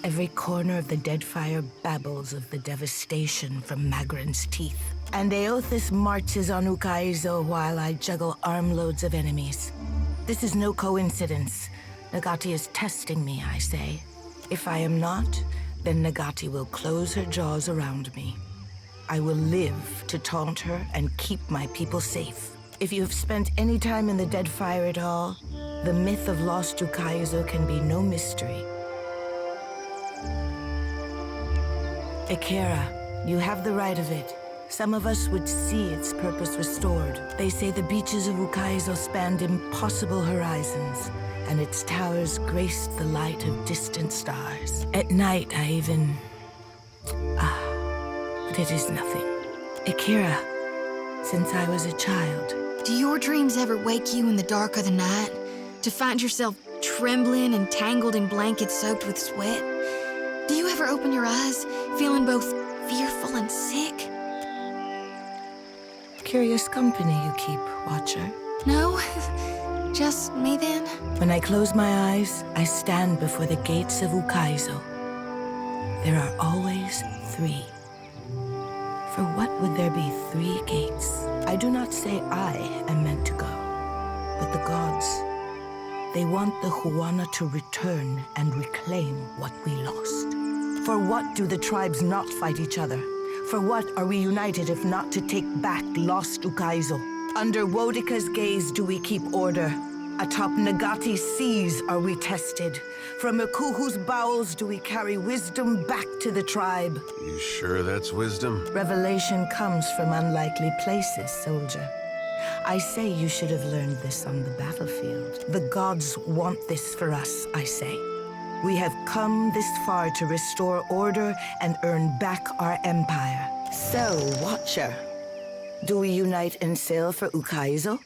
Every corner of the Deadfire babbles of the devastation from Magran's teeth. And Eothas marches on Ukaizo while I juggle armloads of enemies. This is no coincidence. Nagati is testing me, I say. If I am not, then Nagati will close her jaws around me. I will live to taunt her and keep my people safe. If you have spent any time in the Deadfire at all, the myth of lost Ukaizo can be no mystery. Akira, you have the right of it. Some of us would see its purpose restored. They say the beaches of Ukaizo spanned impossible horizons, and its towers graced the light of distant stars. At night, I even... but it is nothing. Akira, since I was a child. Do your dreams ever wake you in the dark of the night? To find yourself trembling and tangled in blankets soaked with sweat? Do you ever open your eyes, feeling both fearful and sick? Curious company you keep, Watcher. No? Just me then? When I close my eyes, I stand before the gates of Ukaizo. There are always 3. For what would there be 3 gates? I do not say I am meant to go, but the gods. They want the Huana to return and reclaim what we lost. For what do the tribes not fight each other? For what are we united if not to take back lost Ukaizo? Under Wodika's gaze do we keep order. Atop Nagati's seas are we tested. From Ikuhu's bowels do we carry wisdom back to the tribe. You sure that's wisdom? Revelation comes from unlikely places, soldier. I say you should have learned this on the battlefield. The gods want this for us, I say. We have come this far to restore order and earn back our empire. So, Watcher, do we unite and sail for Ukaizo?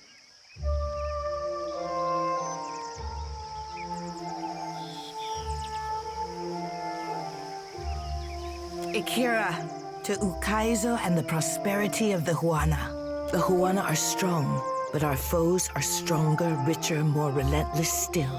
Akira, to Ukaizo and the prosperity of the Huana. The Huana are strong, but our foes are stronger, richer, more relentless still.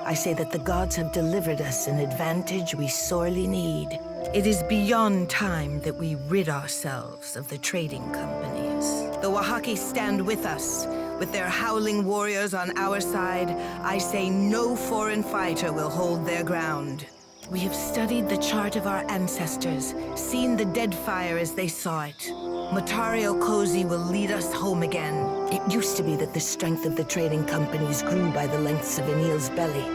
I say that the gods have delivered us an advantage we sorely need. It is beyond time that we rid ourselves of the trading companies. The Oaxaci stand with us. With their howling warriors on our side, I say no foreign fighter will hold their ground. We have studied the chart of our ancestors, seen the Deadfire as they saw it. Motario Kozi will lead us home again. It used to be that the strength of the trading companies grew by the lengths of Enil's belly.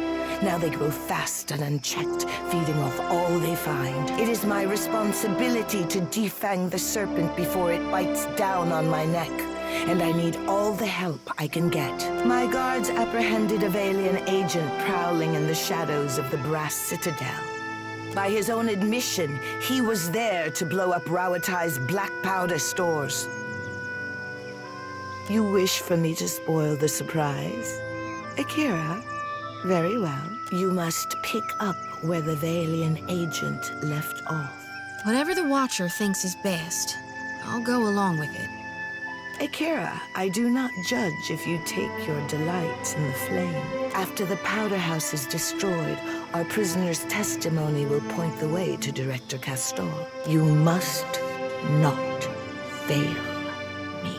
Now they grow fast and unchecked, feeding off all they find. It is my responsibility to defang the serpent before it bites down on my neck. And I need all the help I can get. My guards apprehended a Valian agent prowling in the shadows of the Brass Citadel. By his own admission, he was there to blow up Rawatai's black powder stores. You wish for me to spoil the surprise? Akira, very well. You must pick up where the Valian agent left off. Whatever the Watcher thinks is best, I'll go along with it. Akira, I do not judge if you take your delight in the flame. After the powder house is destroyed, our prisoner's testimony will point the way to Director Castor. You must not fail me.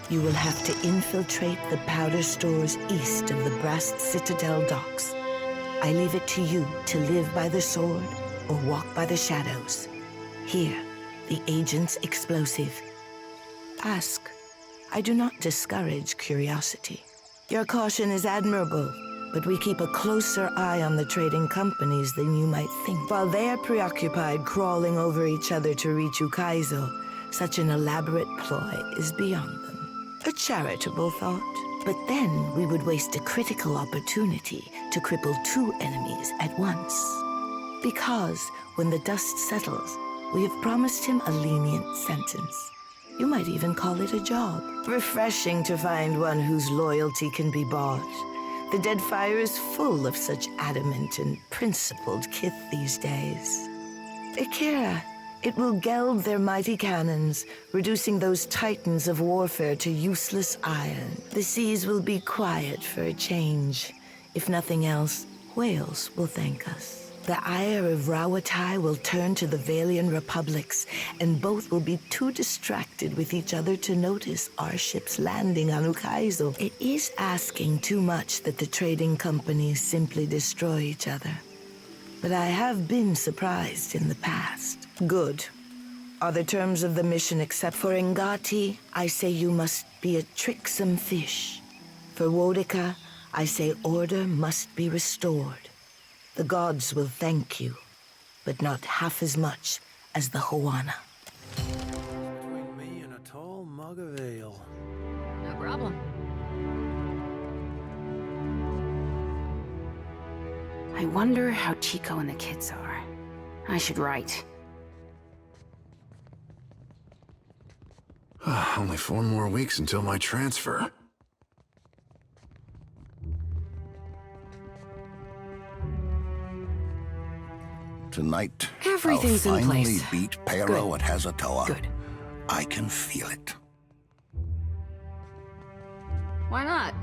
You will have to infiltrate the powder stores east of the Brass Citadel docks. I leave it to you to live by the sword or walk by the shadows. Here, the agent's explosive. Ask. I do not discourage curiosity. Your caution is admirable, but we keep a closer eye on the trading companies than you might think. While they are preoccupied crawling over each other to reach Ukaizo, such an elaborate ploy is beyond them. A charitable thought. But then we would waste a critical opportunity to cripple 2 enemies at once. Because when the dust settles, we have promised him a lenient sentence. You might even call it a job. Refreshing to find one whose loyalty can be bought. The Deadfire is full of such adamant and principled kith these days. Akira, it will geld their mighty cannons, reducing those titans of warfare to useless iron. The seas will be quiet for a change. If nothing else, whales will thank us. The ire of Rawatai will turn to the Valian republics, and both will be too distracted with each other to notice our ships landing on Ukaizo. It is asking too much that the trading companies simply destroy each other. But I have been surprised in the past. Good. Are the terms of the mission accepted? For Ngati, I say you must be a tricksome fish. For Wodika, I say order must be restored. The gods will thank you, but not half as much as the Hoana. Between me and a tall mug of ale. No problem. I wonder how Chico and the kids are. I should write. Only 4 more weeks until my transfer. Tonight, Everything's I'll in finally place. beat Pero at Hazatoa. Good. I can feel it. Why not?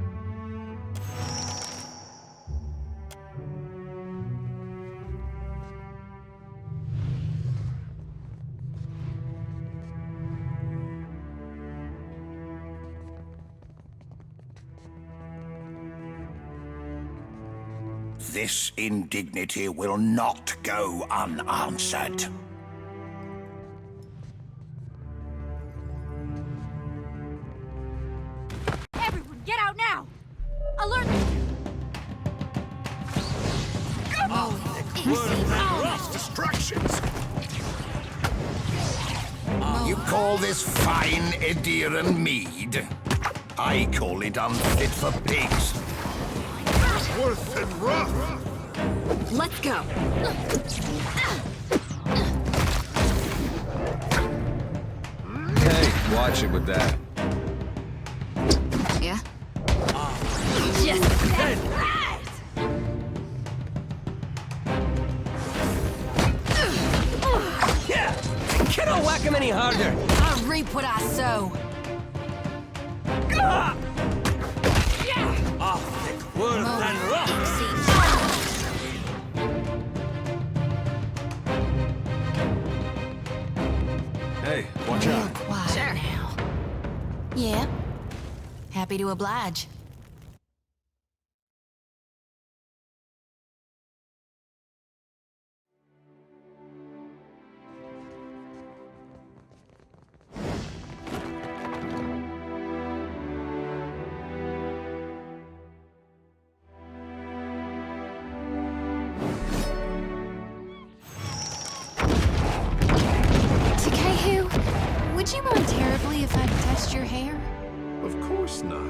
This indignity will not go unanswered. Everyone, get out now! Alert! Distractions. You call this fine Ediran mead? I call it unfit for pigs. Worth and rough! Let's go. Hey, watch it with that. Yeah? Cannot whack him any harder. I reap what I sow. Worth and rough. Hey, watch Real out. quiet now. Yeah. Happy to oblige. Would you mind terribly if I touched your hair? Of course not.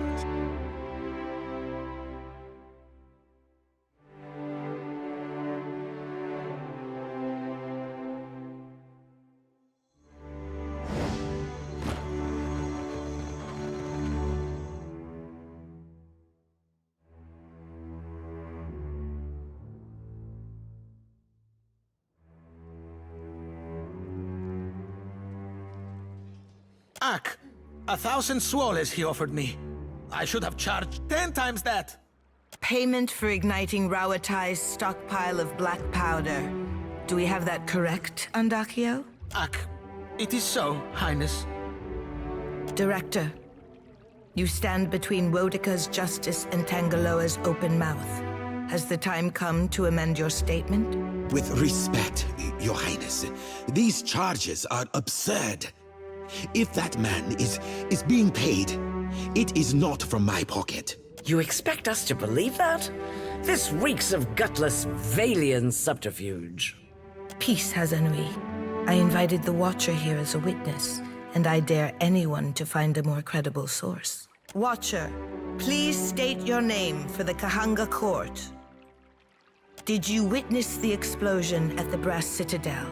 Ak, 1,000 swoles he offered me. I should have charged 10 times that. Payment for igniting Rawatai's stockpile of black powder. Do we have that correct, Andakio? Ak, it is so, Highness. Director, you stand between Wodika's justice and Tangaloa's open mouth. Has the time come to amend your statement? With respect, Your Highness, these charges are absurd. If that man is being paid, it is not from my pocket. You expect us to believe that? This reeks of gutless Valian subterfuge. Peace, Hazanui. I invited the Watcher here as a witness, and I dare anyone to find a more credible source. Watcher, please state your name for the Kahanga court. Did you witness the explosion at the Brass Citadel?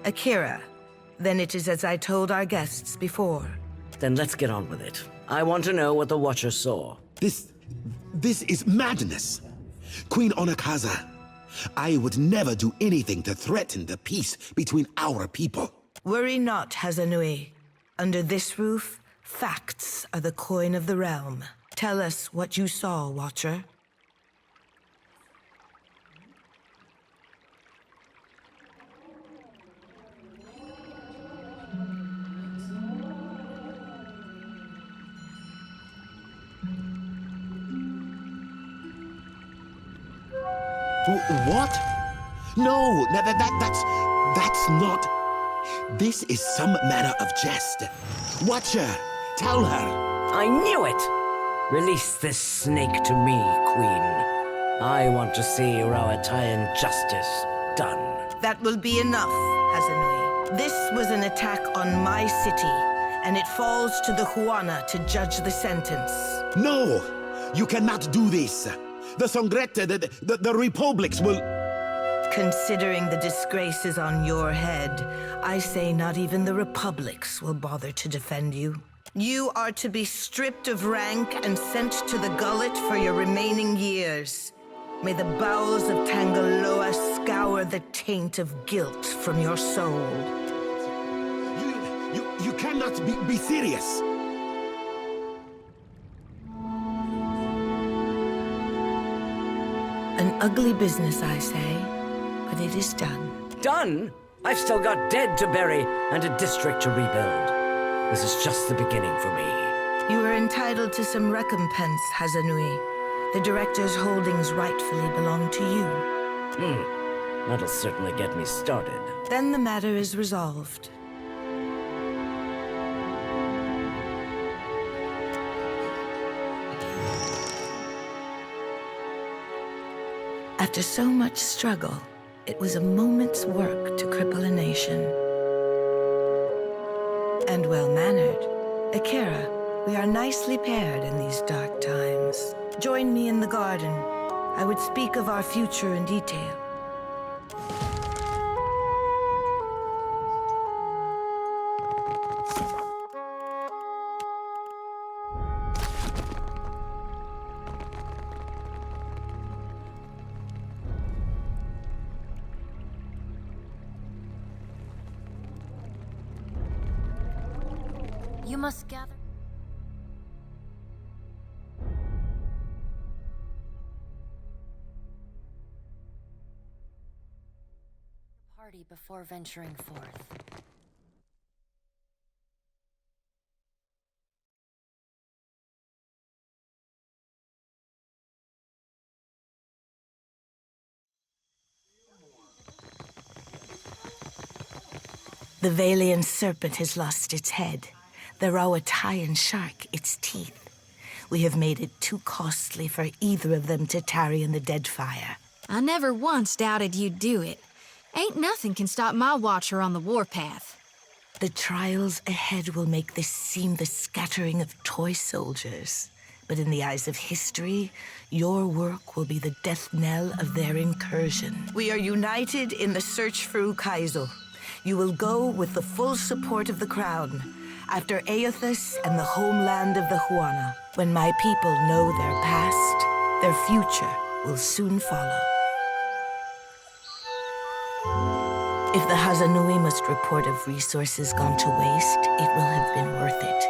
Akira, then it is as I told our guests before. Then let's get on with it. I want to know what the Watcher saw. This is madness. Queen Onakaza, I would never do anything to threaten the peace between our people. Worry not, Hazanui. Under this roof, facts are the coin of the realm. Tell us what you saw, Watcher. What? No, that's not. This is some manner of jest. Watcher, tell her. I knew it! Release this snake to me, Queen. I want to see Rauatayan justice done. That will be enough, Hazanui. This was an attack on my city, and it falls to the Huana to judge the sentence. No! You cannot do this. The Songrette, the Republics will... Considering the disgraces on your head, I say not even the Republics will bother to defend you. You are to be stripped of rank and sent to the gullet for your remaining years. May the bowels of Tangaloa scour the taint of guilt from your soul. You cannot be serious. An ugly business, I say, but it is done. Done? I've still got dead to bury and a district to rebuild. This is just the beginning for me. You are entitled to some recompense, Hazanui. The Director's holdings rightfully belong to you. That'll certainly get me started. Then the matter is resolved. After so much struggle, it was a moment's work to cripple a nation. And well-mannered. Akira, we are nicely paired in these dark times. Join me in the garden. I would speak of our future in detail. You must gather. Party before venturing forth. The Valian serpent has lost its head. The Rauatayan shark its teeth. We have made it too costly for either of them to tarry in the Deadfire. I never once doubted you'd do it. Ain't nothing can stop my watcher on the warpath. The trials ahead will make this seem the scattering of toy soldiers. But in the eyes of history, your work will be the death knell of their incursion. We are united in the search for Ukaizo. You will go with the full support of the Crown, after Aethys and the homeland of the Huana. When my people know their past, their future will soon follow. If the Hazanui must report of resources gone to waste, it will have been worth it.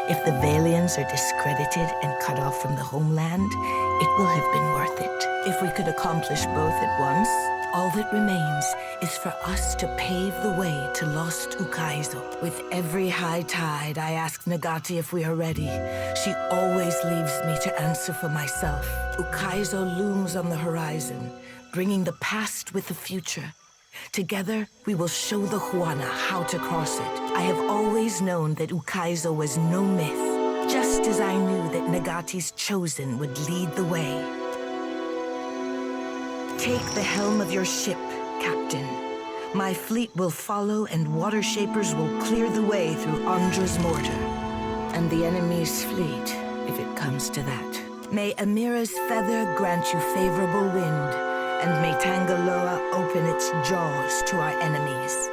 If the Valians are discredited and cut off from the homeland, it will have been worth it. If we could accomplish both at once, all that remains is for us to pave the way to lost Ukaizo. With every high tide, I ask Nagati if we are ready. She always leaves me to answer for myself. Ukaizo looms on the horizon, bringing the past with the future. Together, we will show the Huana how to cross it. I have always known that Ukaizo was no myth, just as I knew that Nagati's chosen would lead the way. Take the helm of your ship, Captain. My fleet will follow and water shapers will clear the way through Andra's mortar. And the enemy's fleet, if it comes to that. May Amira's feather grant you favorable wind, and may Tangaloa open its jaws to our enemies.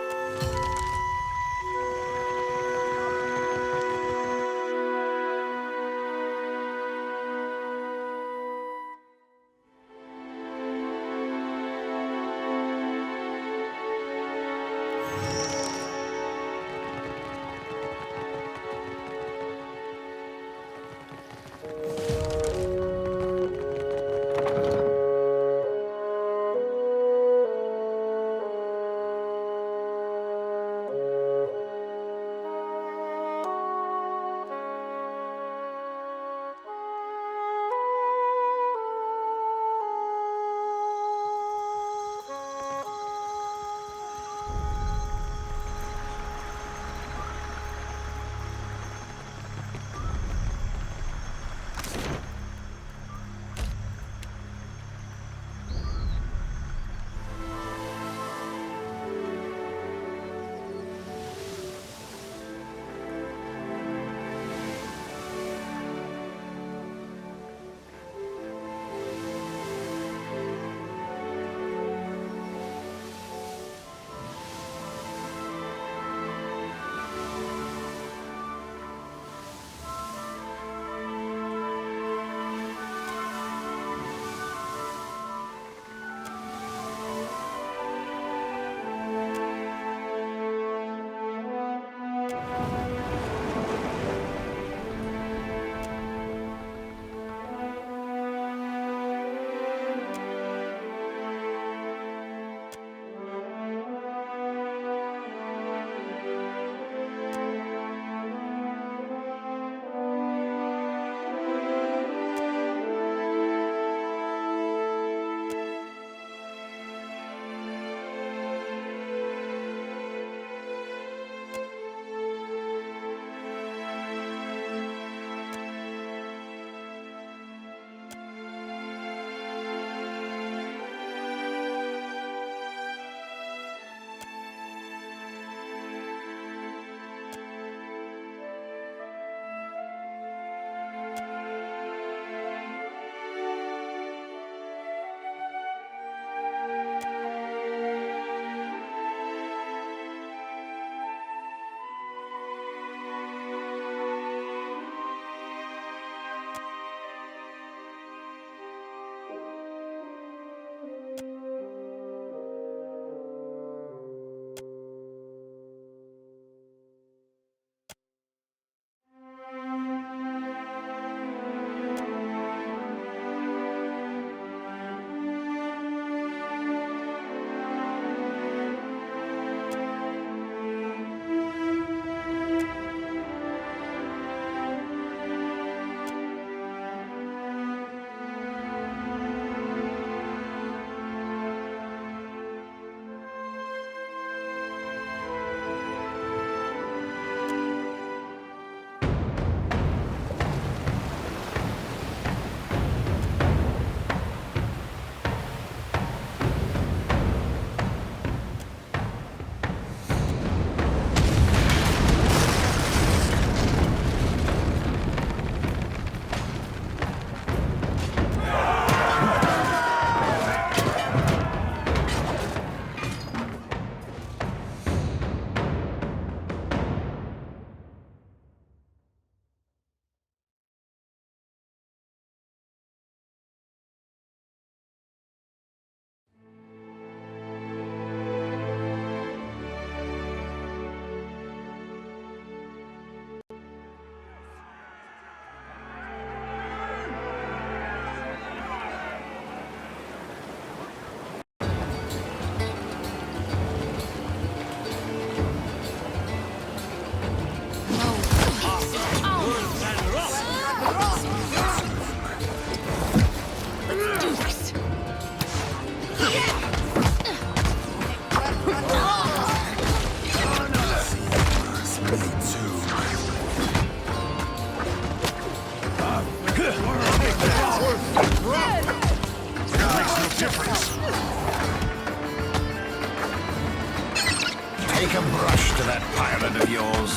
yours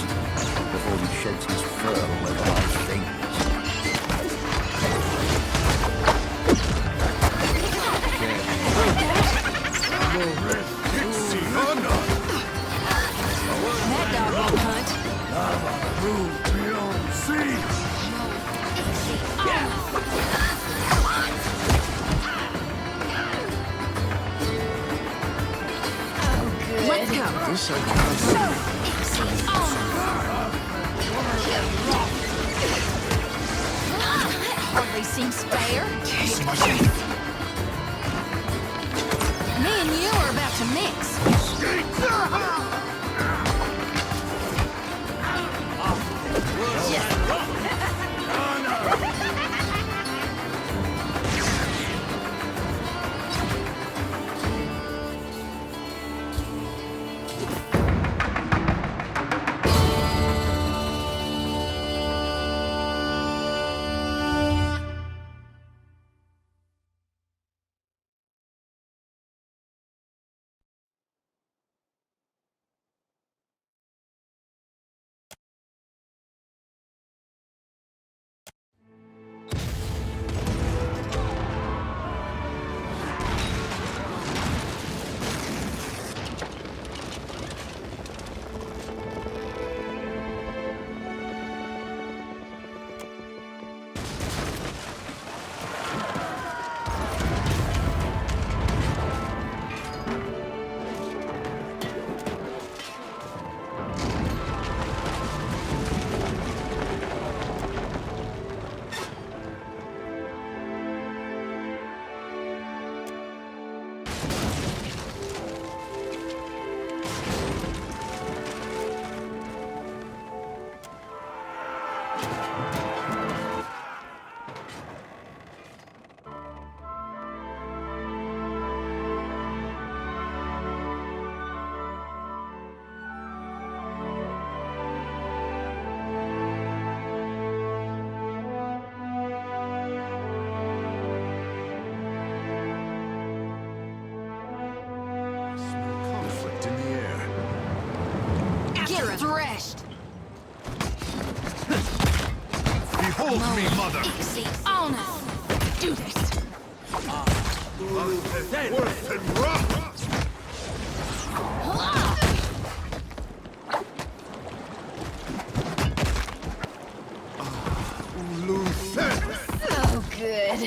before he sheds his fur all over my things. That dog won't hunt. Let's go. This I can't. Hardly seems fair. Me and you are about to mix. Threshed. Behold me, mother! On us. Do this. Worth and rough! So good.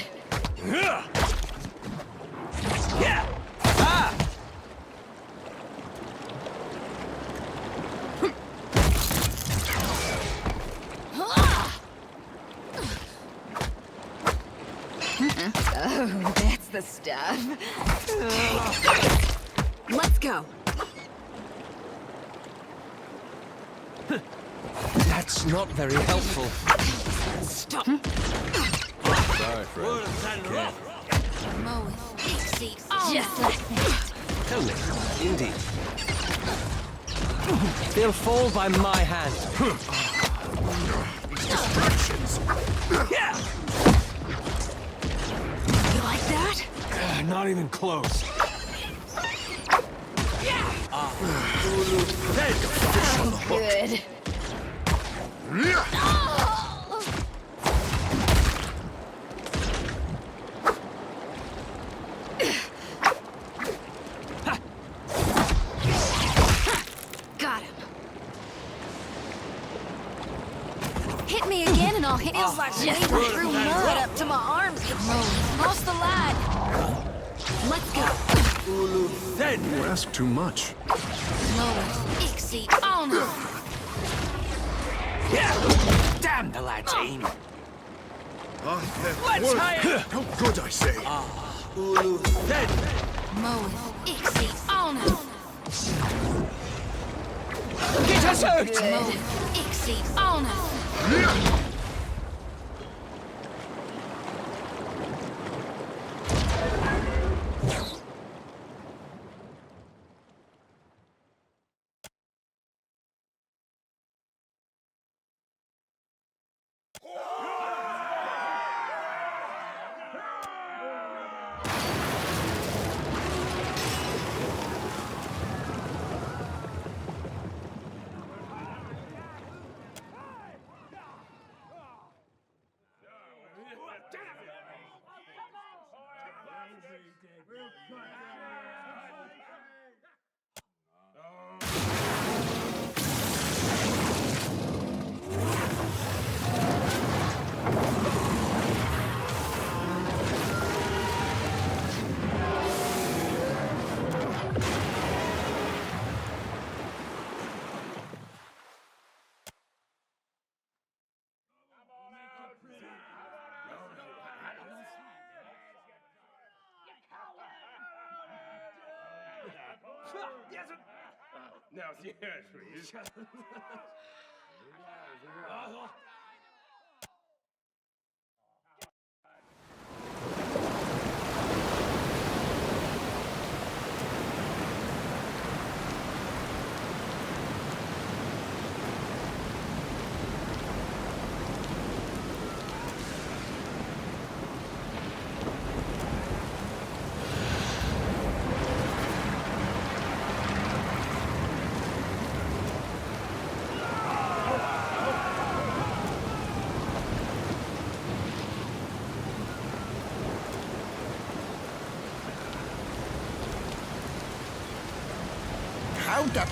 Oh, that's the stuff. Let's go. That's not very helpful. Stop. Sorry, Fred. Can't. Just like that. Tell me, indeed. They'll fall by my hand. You like that? Not even close. Good. Got him. Hit me again and I'll hit you like just through mud up to my arms. Lost the line. Let's go. You ask too much. On us. Damn the lad's aim. Let's hire! How good, I say! On us. Get us out! On us. Now, seriously. How the...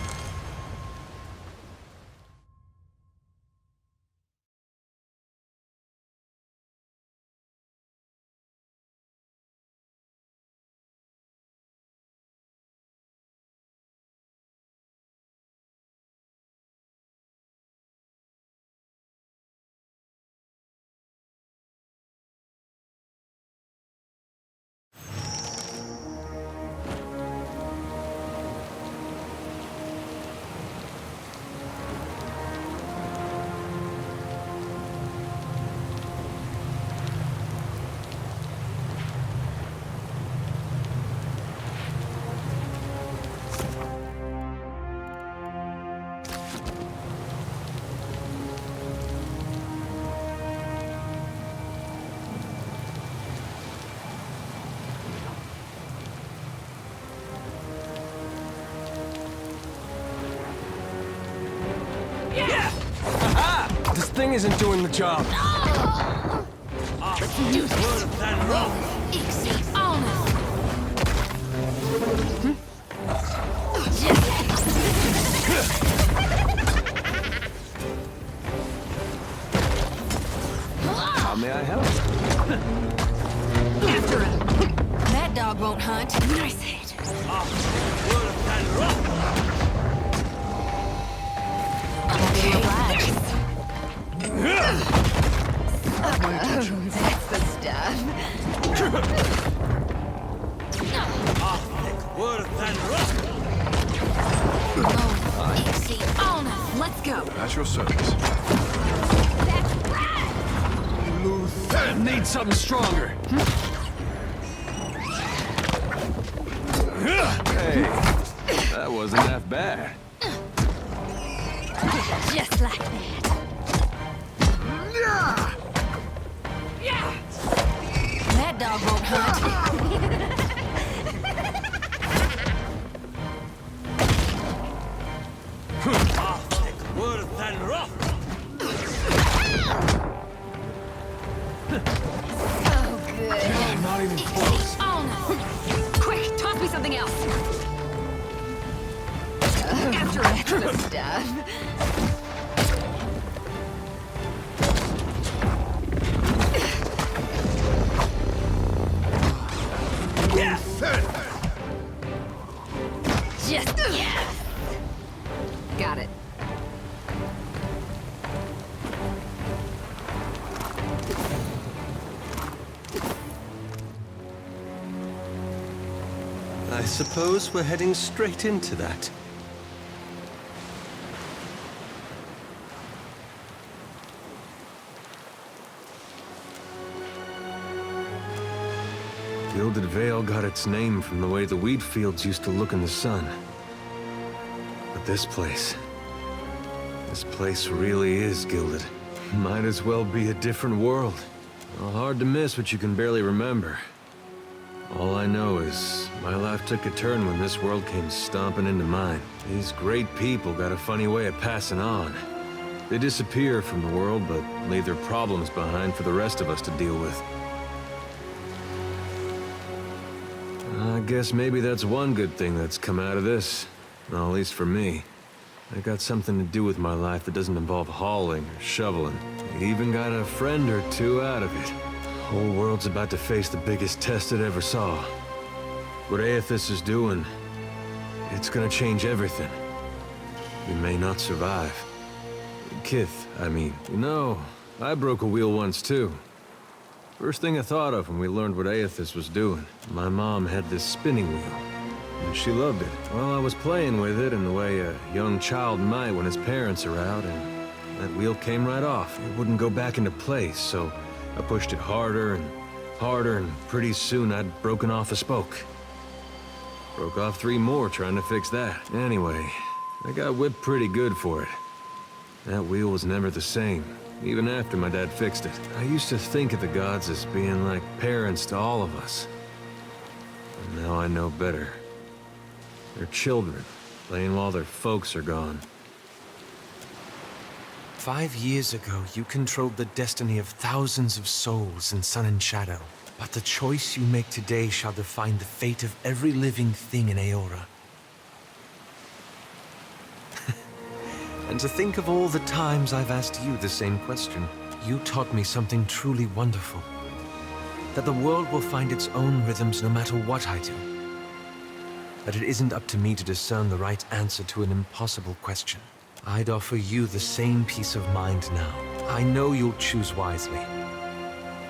This thing isn't doing the job. Let's do this. Easy on us. How may I help? After him. That dog won't hunt. Nice hit. That's the stuff. Easy on us. Let's go. At your service. That's right. Need something stronger. Hey, that wasn't half bad. Just like that. That dog won't hunt. So good. Not even close. On us. Quick, toss me something else. After the stuff. Just yes. Got it. I suppose we're heading straight into that. Gilded Vale got its name from the way the wheat fields used to look in the sun. But this place really is gilded. Might as well be a different world. Well, hard to miss what you can barely remember. All I know is my life took a turn when this world came stomping into mine. These great people got a funny way of passing on. They disappear from the world, but leave their problems behind for the rest of us to deal with. I guess maybe that's one good thing that's come out of this. Well, at least for me. I got something to do with my life that doesn't involve hauling or shoveling. I even got a friend or two out of it. The whole world's about to face the biggest test it ever saw. What Aethys is doing, it's gonna change everything. We may not survive. Kith, I mean. You know, I broke a wheel once too. First thing I thought of when we learned what Aethys was doing. My mom had this spinning wheel, and she loved it. Well, I was playing with it in the way a young child might when his parents are out, and that wheel came right off. It wouldn't go back into place, so I pushed it harder, and pretty soon I'd broken off a spoke. Broke off 3 more trying to fix that. Anyway, I got whipped pretty good for it. That wheel was never the same, even after my dad fixed it. I used to think of the gods as being like parents to all of us. And now I know better. They're children, playing while their folks are gone. 5 years ago, you controlled the destiny of thousands of souls in Sun and Shadow. But the choice you make today shall define the fate of every living thing in Aora. And to think of all the times I've asked you the same question, you taught me something truly wonderful. That the world will find its own rhythms no matter what I do. That it isn't up to me to discern the right answer to an impossible question. I'd offer you the same peace of mind now. I know you'll choose wisely.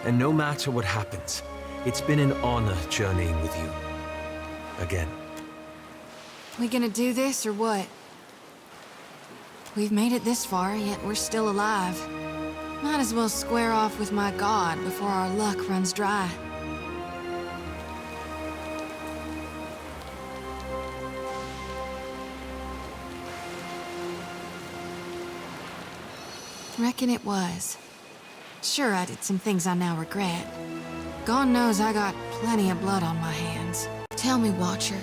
And no matter what happens, it's been an honor journeying with you. Again. We gonna do this or what? We've made it this far, yet we're still alive. Might as well square off with my god before our luck runs dry. Reckon it was. Sure, I did some things I now regret. God knows I got plenty of blood on my hands. Tell me, Watcher,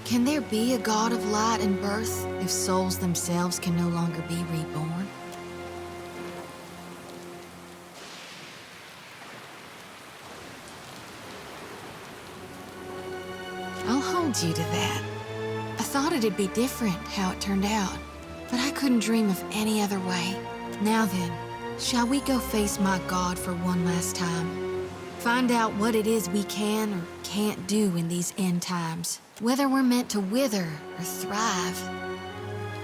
can there be a god of light and birth if souls themselves can no longer be reborn? I'll hold you to that. I thought it'd be different how it turned out, but I couldn't dream of any other way. Now then, shall we go face my god for one last time? Find out what it is we can or can't do in these end times. Whether we're meant to wither or thrive.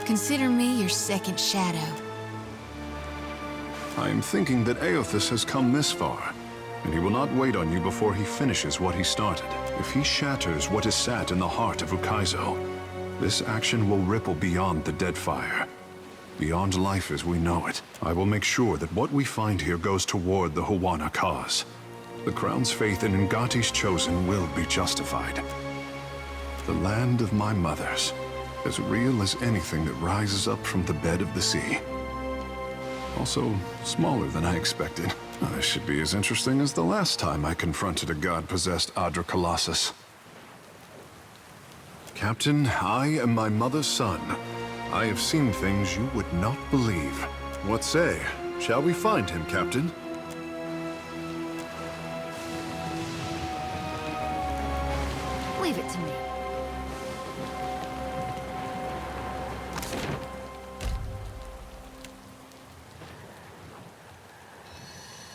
Consider me your second shadow. I am thinking that Aethys has come this far, and he will not wait on you before he finishes what he started. If he shatters what is sat in the heart of Ukaizo, this action will ripple beyond the Deadfire. Beyond life as we know it. I will make sure that what we find here goes toward the Huana cause. The Crown's faith in Ngati's chosen will be justified. The land of my mothers, as real as anything that rises up from the bed of the sea. Also, smaller than I expected. This should be as interesting as the last time I confronted a god-possessed Adra Colossus. Captain, I am my mother's son. I have seen things you would not believe. What say? Shall we find him, Captain? Leave it to me.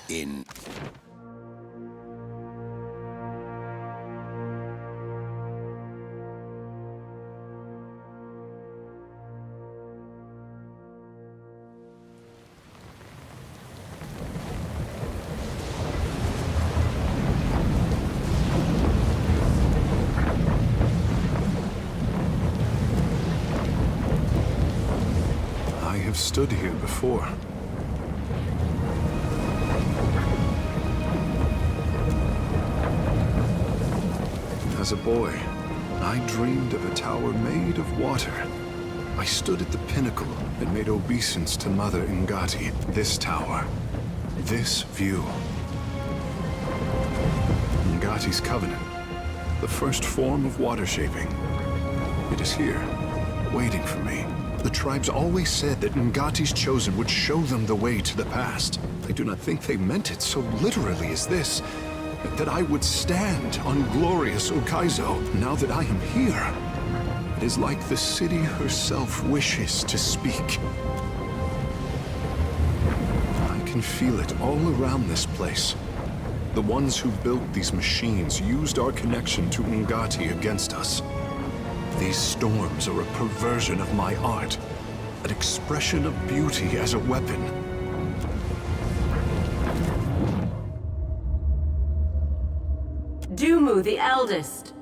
In... I have stood here before. As a boy, I dreamed of a tower made of water. I stood at the pinnacle and made obeisance to Mother Ngati. This tower, this view. Ngati's covenant, the first form of water shaping. It is here, waiting for me. The tribes always said that Ngati's chosen would show them the way to the past. I do not think they meant it so literally as this. that I would stand on glorious Ukaizo now that I am here. It is like the city herself wishes to speak. I can feel it all around this place. The ones who built these machines used our connection to Ngati against us. These storms are a perversion of my art, an expression of beauty as a weapon. Dumu the eldest,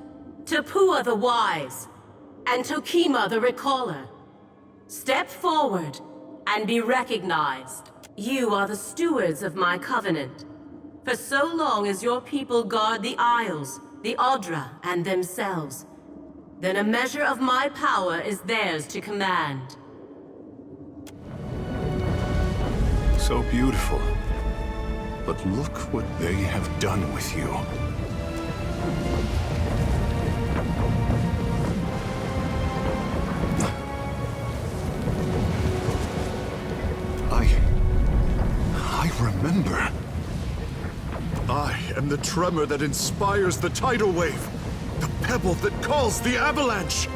Tapua the wise, and Tokima the recaller. Step forward and be recognized. You are the stewards of my covenant. For so long as your people guard the Isles, the Audra, and themselves, then a measure of my power is theirs to command. So beautiful. But look what they have done with you. I remember. I am the tremor that inspires the tidal wave. The pebble that calls the avalanche.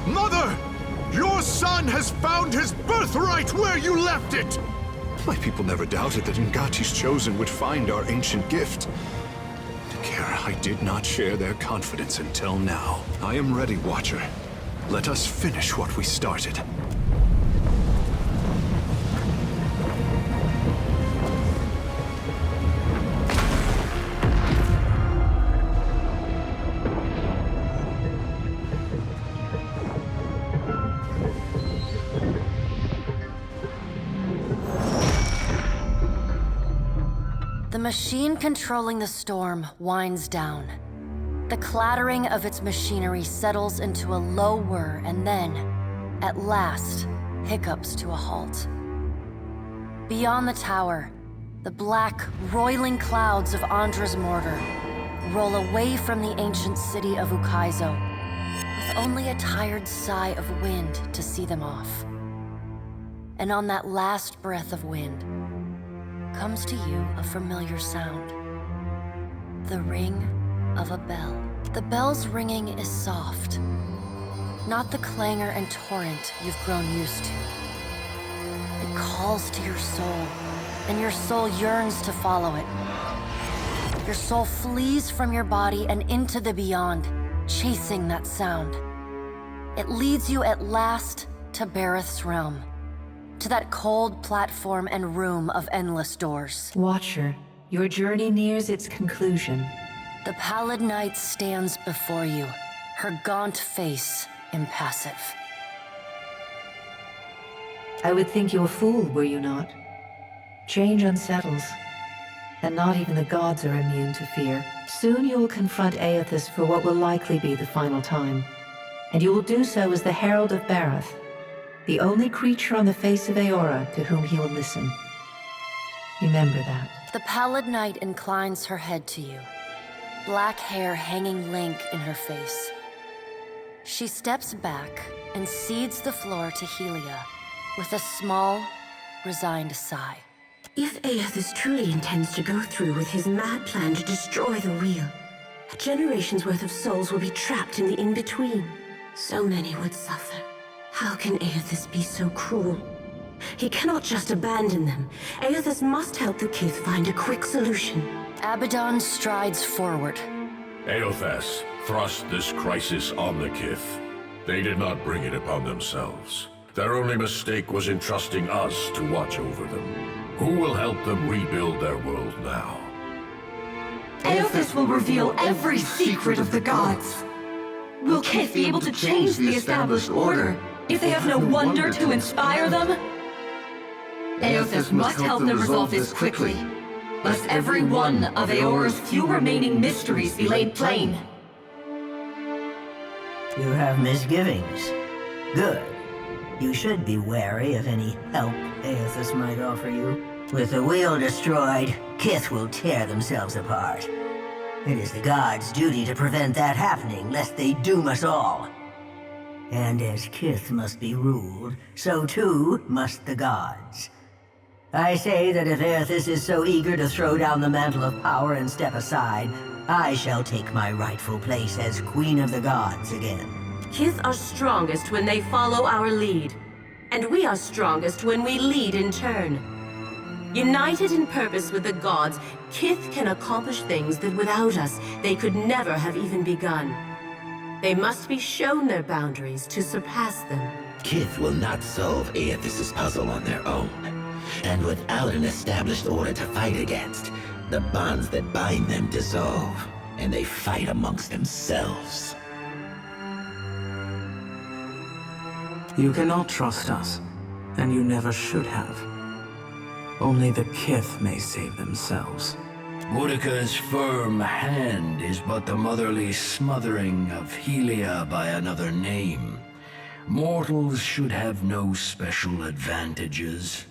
Mother! Your son has found his birthright where you left it! My people never doubted that Ngati's Chosen would find our ancient gift. Takara, I did not share their confidence until now. I am ready, Watcher. Let us finish what we started. The machine controlling the storm winds down. The clattering of its machinery settles into a low whir and then, at last, hiccups to a halt. Beyond the tower, the black, roiling clouds of Andra's mortar roll away from the ancient city of Ukaizo, with only a tired sigh of wind to see them off. And on that last breath of wind, comes to you a familiar sound. The ring of a bell. The bell's ringing is soft, not the clangor and torrent you've grown used to. It calls to your soul, and your soul yearns to follow it. Your soul flees from your body and into the beyond, chasing that sound. It leads you at last to Bareth's realm, to that cold platform and room of endless doors. Watcher, your journey nears its conclusion. The pallid night stands before you, her gaunt face impassive. I would think you a fool, were you not? Change unsettles, and not even the gods are immune to fear. Soon you will confront Aethys for what will likely be the final time, and you will do so as the Herald of Bareth, the only creature on the face of Aora to whom he will listen. Remember that. The pallid night inclines her head to you, black hair hanging lank in her face. She steps back and cedes the floor to Helia with a small, resigned sigh. If Aethys truly intends to go through with his mad plan to destroy the Wheel, a generation's worth of souls will be trapped in the in-between. So many would suffer. How can Aethys be so cruel? He cannot just abandon them. Aethys must help the Kith find a quick solution. Abaddon strides forward. Aethys thrust this crisis on the Kith. They did not bring it upon themselves. Their only mistake was entrusting us to watch over them. Who will help them rebuild their world now? Aethys will reveal every secret of the gods. Will Kith be able to change the established order if they have no wonder to inspire them? Aethys must help them resolve this quickly, lest every one of Aora's few remaining mysteries be laid plain. You have misgivings. Good. You should be wary of any help Aethys might offer you. With the wheel destroyed, Kith will tear themselves apart. It is the gods' duty to prevent that happening, lest they doom us all. And as Kith must be ruled, so too must the gods. I say that if Aethys is so eager to throw down the mantle of power and step aside, I shall take my rightful place as Queen of the Gods again. Kith are strongest when they follow our lead, and we are strongest when we lead in turn. United in purpose with the gods, Kith can accomplish things that without us, they could never have even begun. They must be shown their boundaries to surpass them. Kith will not solve Aethys' puzzle on their own. And without an established order to fight against, the bonds that bind them dissolve, and they fight amongst themselves. You cannot trust us, and you never should have. Only the Kith may save themselves. Boudica's firm hand is but the motherly smothering of Helia by another name. Mortals should have no special advantages.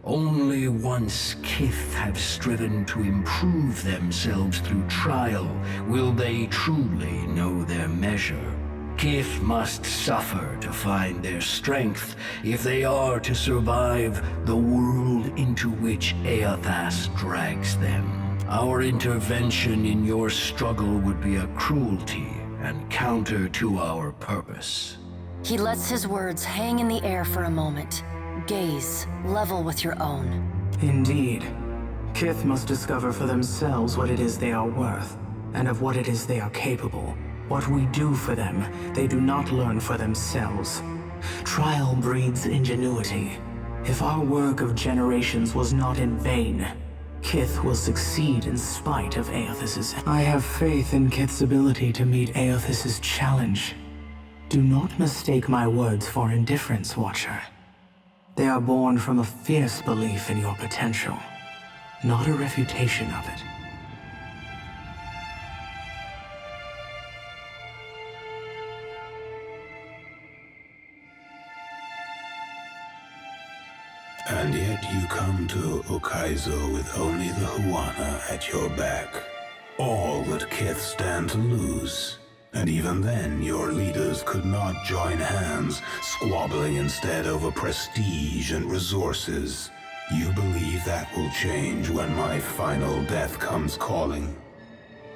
Only once Kith have striven to improve themselves through trial will they truly know their measure. Kith must suffer to find their strength if they are to survive the world into which Aethys drags them. Our intervention in your struggle would be a cruelty and counter to our purpose. He lets his words hang in the air for a moment. Gaze, level with your own. Indeed. Kith must discover for themselves what it is they are worth, and of what it is they are capable. What we do for them, they do not learn for themselves. Trial breeds ingenuity. If our work of generations was not in vain, Kith will succeed in spite of Aethys'. I have faith in Kith's ability to meet Aethys' challenge. Do not mistake my words for indifference, Watcher. They are born from a fierce belief in your potential, not a refutation of it. And yet you come to Ukaizo with only the Huana at your back. All that Kith stand to lose. And even then, your leaders could not join hands, squabbling instead over prestige and resources. You believe that will change when my final death comes calling?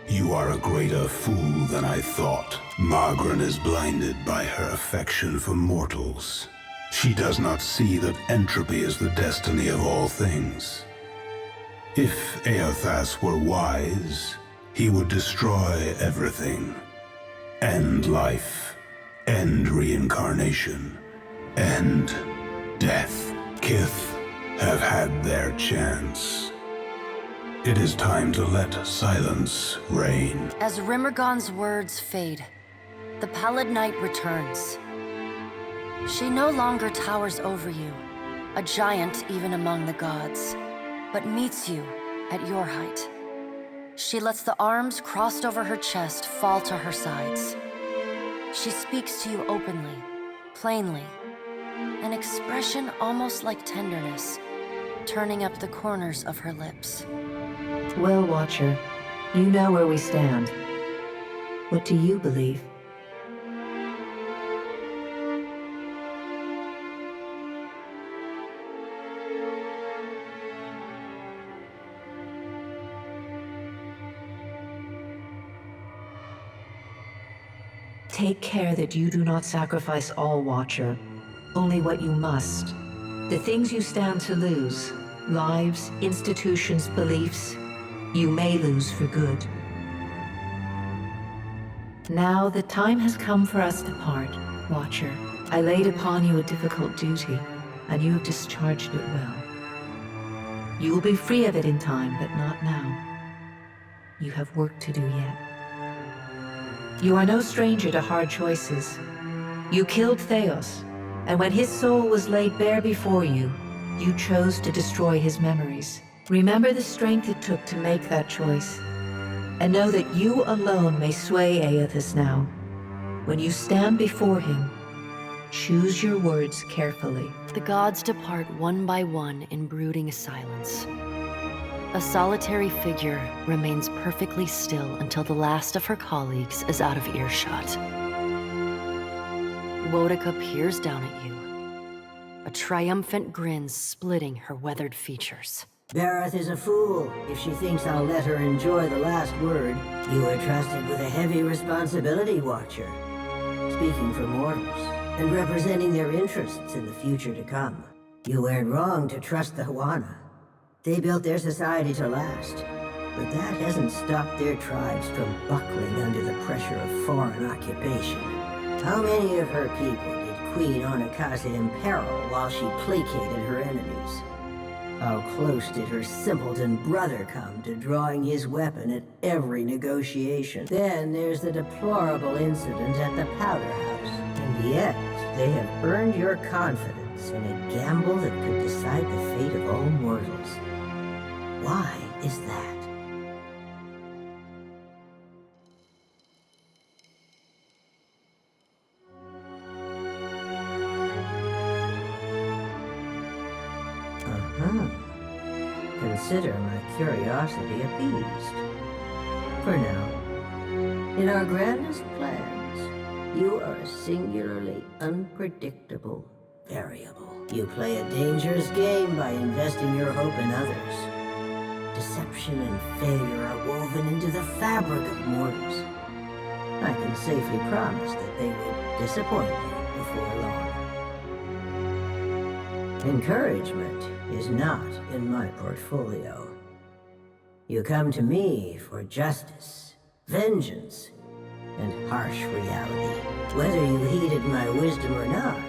You are a greater fool than I thought. Margaret is blinded by her affection for mortals. She does not see that entropy is the destiny of all things. If Aethys were wise, he would destroy everything. End life, end reincarnation, end death. Kith have had their chance. It is time to let silence reign. As Rimmergon's words fade, the Pallid Night returns. She no longer towers over you, a giant even among the gods, but meets you at your height. She lets the arms crossed over her chest fall to her sides. She speaks to you openly, plainly, an expression almost like tenderness, turning up the corners of her lips. Well, Watcher, you know where we stand. What do you believe? Take care that you do not sacrifice all, Watcher. Only what you must. The things you stand to lose, lives, institutions, beliefs, you may lose for good. Now the time has come for us to part, Watcher. I laid upon you a difficult duty, and you have discharged it well. You will be free of it in time, but not now. You have work to do yet. You are no stranger to hard choices. You killed Theos, and when his soul was laid bare before you, you chose to destroy his memories. Remember the strength it took to make that choice, and know that you alone may sway Aethys now. When you stand before him, choose your words carefully. The gods depart one by one in brooding silence. A solitary figure remains perfectly still until the last of her colleagues is out of earshot. Boudica peers down at you, a triumphant grin splitting her weathered features. Bareth is a fool if she thinks I'll let her enjoy the last word. You were trusted with a heavy responsibility, Watcher. Speaking for mortals, and representing their interests in the future to come. You weren't wrong to trust the Huana. They built their society to last, but that hasn't stopped their tribes from buckling under the pressure of foreign occupation. How many of her people did Queen Ukaizo imperil while she placated her enemies? How close did her simpleton brother come to drawing his weapon at every negotiation? Then there's the deplorable incident at the Powder House. And yet, they have earned your confidence in a gamble that could decide the fate of all mortals. Why is that? Consider my curiosity appeased. For now, in our grandest plans, you are a singularly unpredictable variable. You play a dangerous game by investing your hope in others. Deception and failure are woven into the fabric of mortals. I can safely promise that they will disappoint you before long. Encouragement is not in my portfolio. You come to me for justice, vengeance, and harsh reality. Whether you heeded my wisdom or not,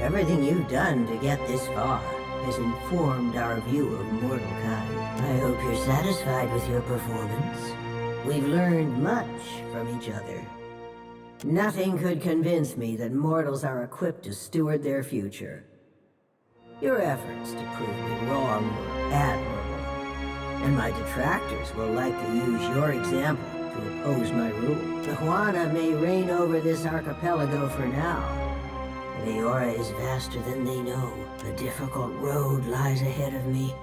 everything you've done to get this far has informed our view of mortal kind. I hope you're satisfied with your performance. We've learned much from each other. Nothing could convince me that mortals are equipped to steward their future. Your efforts to prove me wrong were admirable, and my detractors will likely use your example to oppose my rule. The Huana may reign over this archipelago for now, but Eora is vaster than they know. A difficult road lies ahead of me.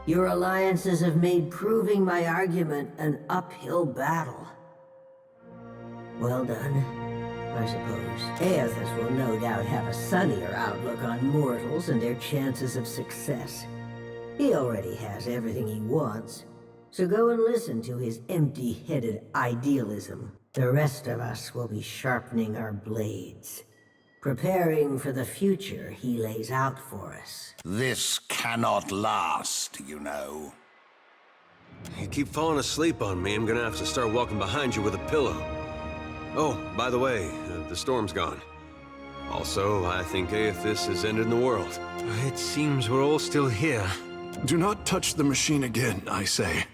Your alliances have made proving my argument an uphill battle. Well done. I suppose. Aethys will no doubt have a sunnier outlook on mortals and their chances of success. He already has everything he wants, so go and listen to his empty-headed idealism. The rest of us will be sharpening our blades, preparing for the future he lays out for us. This cannot last, you know. You keep falling asleep on me, I'm gonna have to start walking behind you with a pillow. Oh, by the way, the storm's gone. Also, I think Aethys has ended the world. It seems we're all still here. Do not touch the machine again, I say.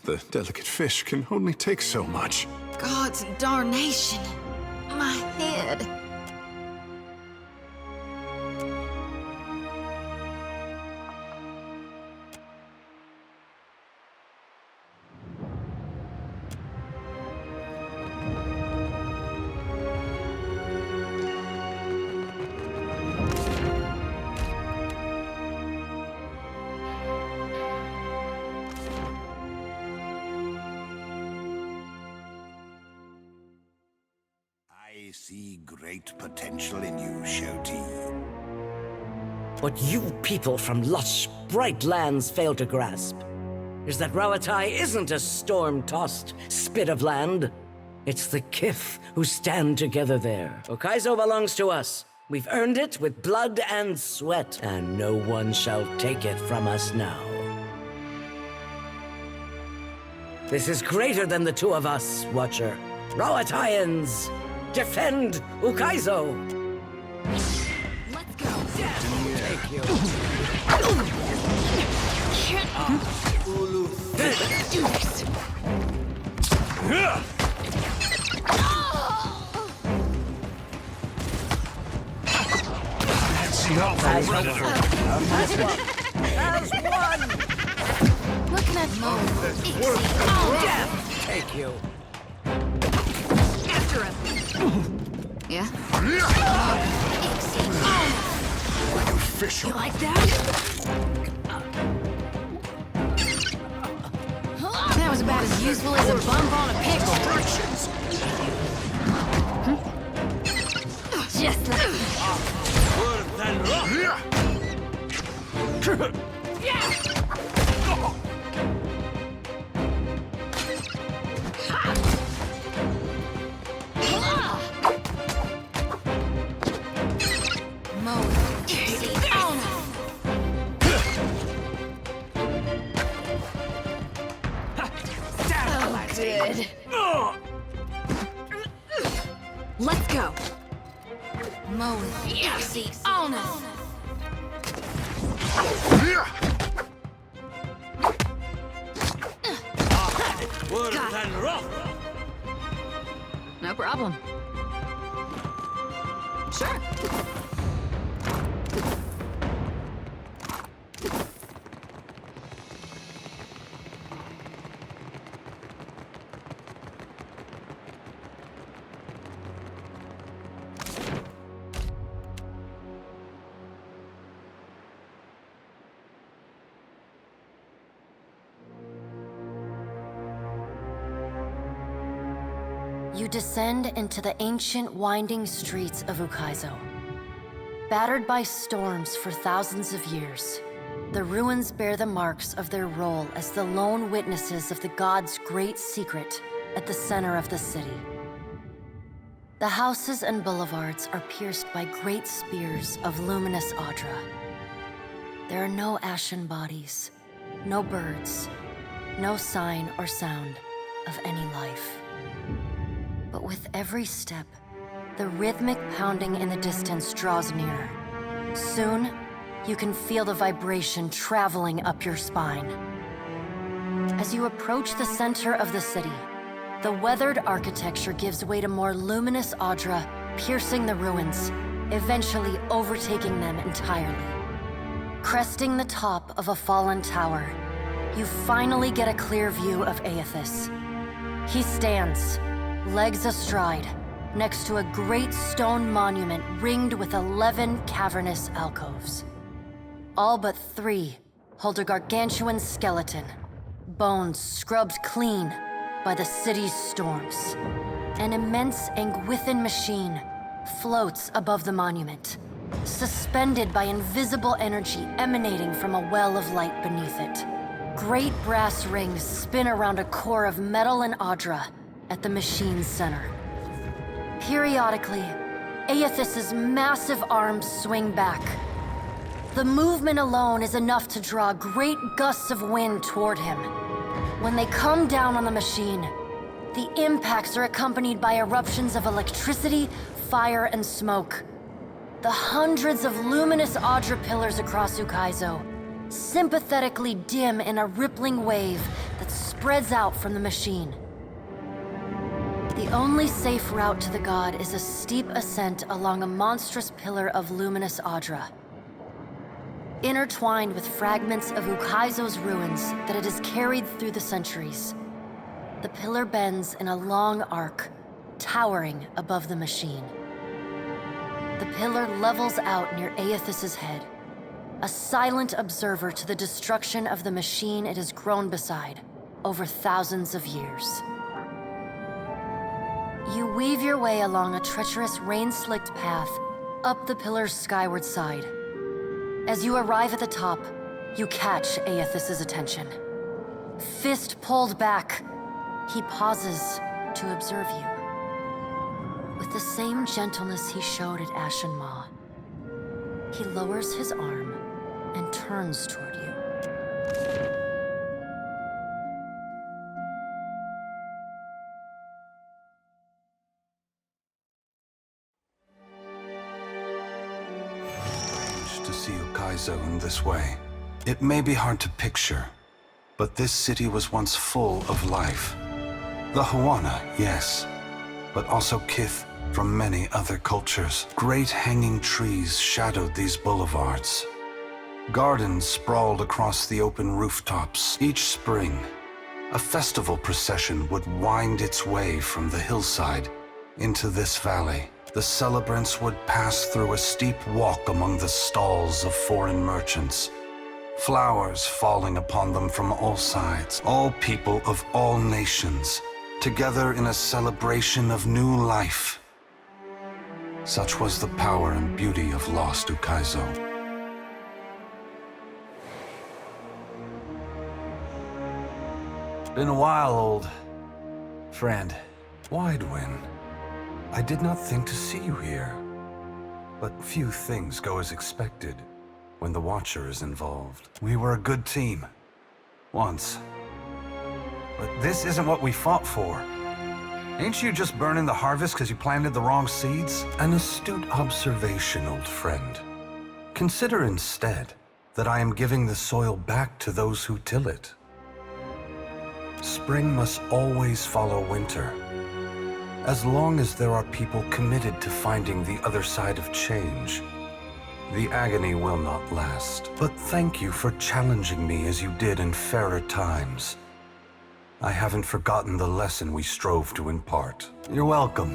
The delicate fish can only take so much. Gods and darnation. My head. I see great potential in you, Shoti. What you people from lush, bright lands fail to grasp is that Rauatai isn't a storm-tossed spit of land. It's the Kith who stand together there. Ukaizo belongs to us. We've earned it with blood and sweat, and no one shall take it from us now. This is greater than the two of us, Watcher. Rauataians, defend Ukaizo! Let's go. Take you. Let's do this. As one! Looking at Mo. Death take you. After him. Yeah? Like a fish. You like that? That was about as useful as a bump on a pickle. Just like and rough! Good. Let's go. Mow it. Easy on us. Worse and rough! No problem. Sure. You descend into the ancient winding streets of Ukaizo. Battered by storms for thousands of years, the ruins bear the marks of their role as the lone witnesses of the god's great secret at the center of the city. The houses and boulevards are pierced by great spears of luminous Audra. There are no ashen bodies, no birds, no sign or sound of any life. But with every step, the rhythmic pounding in the distance draws nearer. Soon, you can feel the vibration traveling up your spine. As you approach the center of the city, the weathered architecture gives way to more luminous Audra, piercing the ruins, eventually overtaking them entirely. Cresting the top of a fallen tower, you finally get a clear view of Aethys. He stands, legs astride, next to a great stone monument ringed with 11 cavernous alcoves. All but 3 hold a gargantuan skeleton, bones scrubbed clean by the city's storms. An immense Anguithan machine floats above the monument, suspended by invisible energy emanating from a well of light beneath it. Great brass rings spin around a core of metal and Audra at the machine's center. Periodically, Aethys's massive arms swing back. The movement alone is enough to draw great gusts of wind toward him. When they come down on the machine, the impacts are accompanied by eruptions of electricity, fire, and smoke. The hundreds of luminous Audra pillars across Ukaizo sympathetically dim in a rippling wave that spreads out from the machine. The only safe route to the god is a steep ascent along a monstrous pillar of luminous Audra. Intertwined with fragments of Ukaizo's ruins that it has carried through the centuries, the pillar bends in a long arc, towering above the machine. The pillar levels out near Aethys's head, a silent observer to the destruction of the machine it has grown beside over thousands of years. You weave your way along a treacherous rain-slicked path up the pillar's skyward side. As you arrive at the top, you catch Aethys's attention. Fist pulled back, he pauses to observe you. With the same gentleness he showed at Ashen Maw, he lowers his arm and turns toward you. To see Ukaizo in this way. It may be hard to picture, but this city was once full of life. The Huana, yes, but also kith from many other cultures. Great hanging trees shadowed these boulevards. Gardens sprawled across the open rooftops. Each spring, a festival procession would wind its way from the hillside into this valley. The celebrants would pass through a steep walk among the stalls of foreign merchants, flowers falling upon them from all sides, all people of all nations, together in a celebration of new life. Such was the power and beauty of lost Ukaizo. Been a while, old friend. Widewin, I did not think to see you here. But few things go as expected when the Watcher is involved. We were a good team. Once. But this isn't what we fought for. Ain't you just burning the harvest because you planted the wrong seeds? An astute observation, old friend. Consider instead that I am giving the soil back to those who till it. Spring must always follow winter. As long as there are people committed to finding the other side of change, the agony will not last. But thank you for challenging me as you did in fairer times. I haven't forgotten the lesson we strove to impart. You're welcome,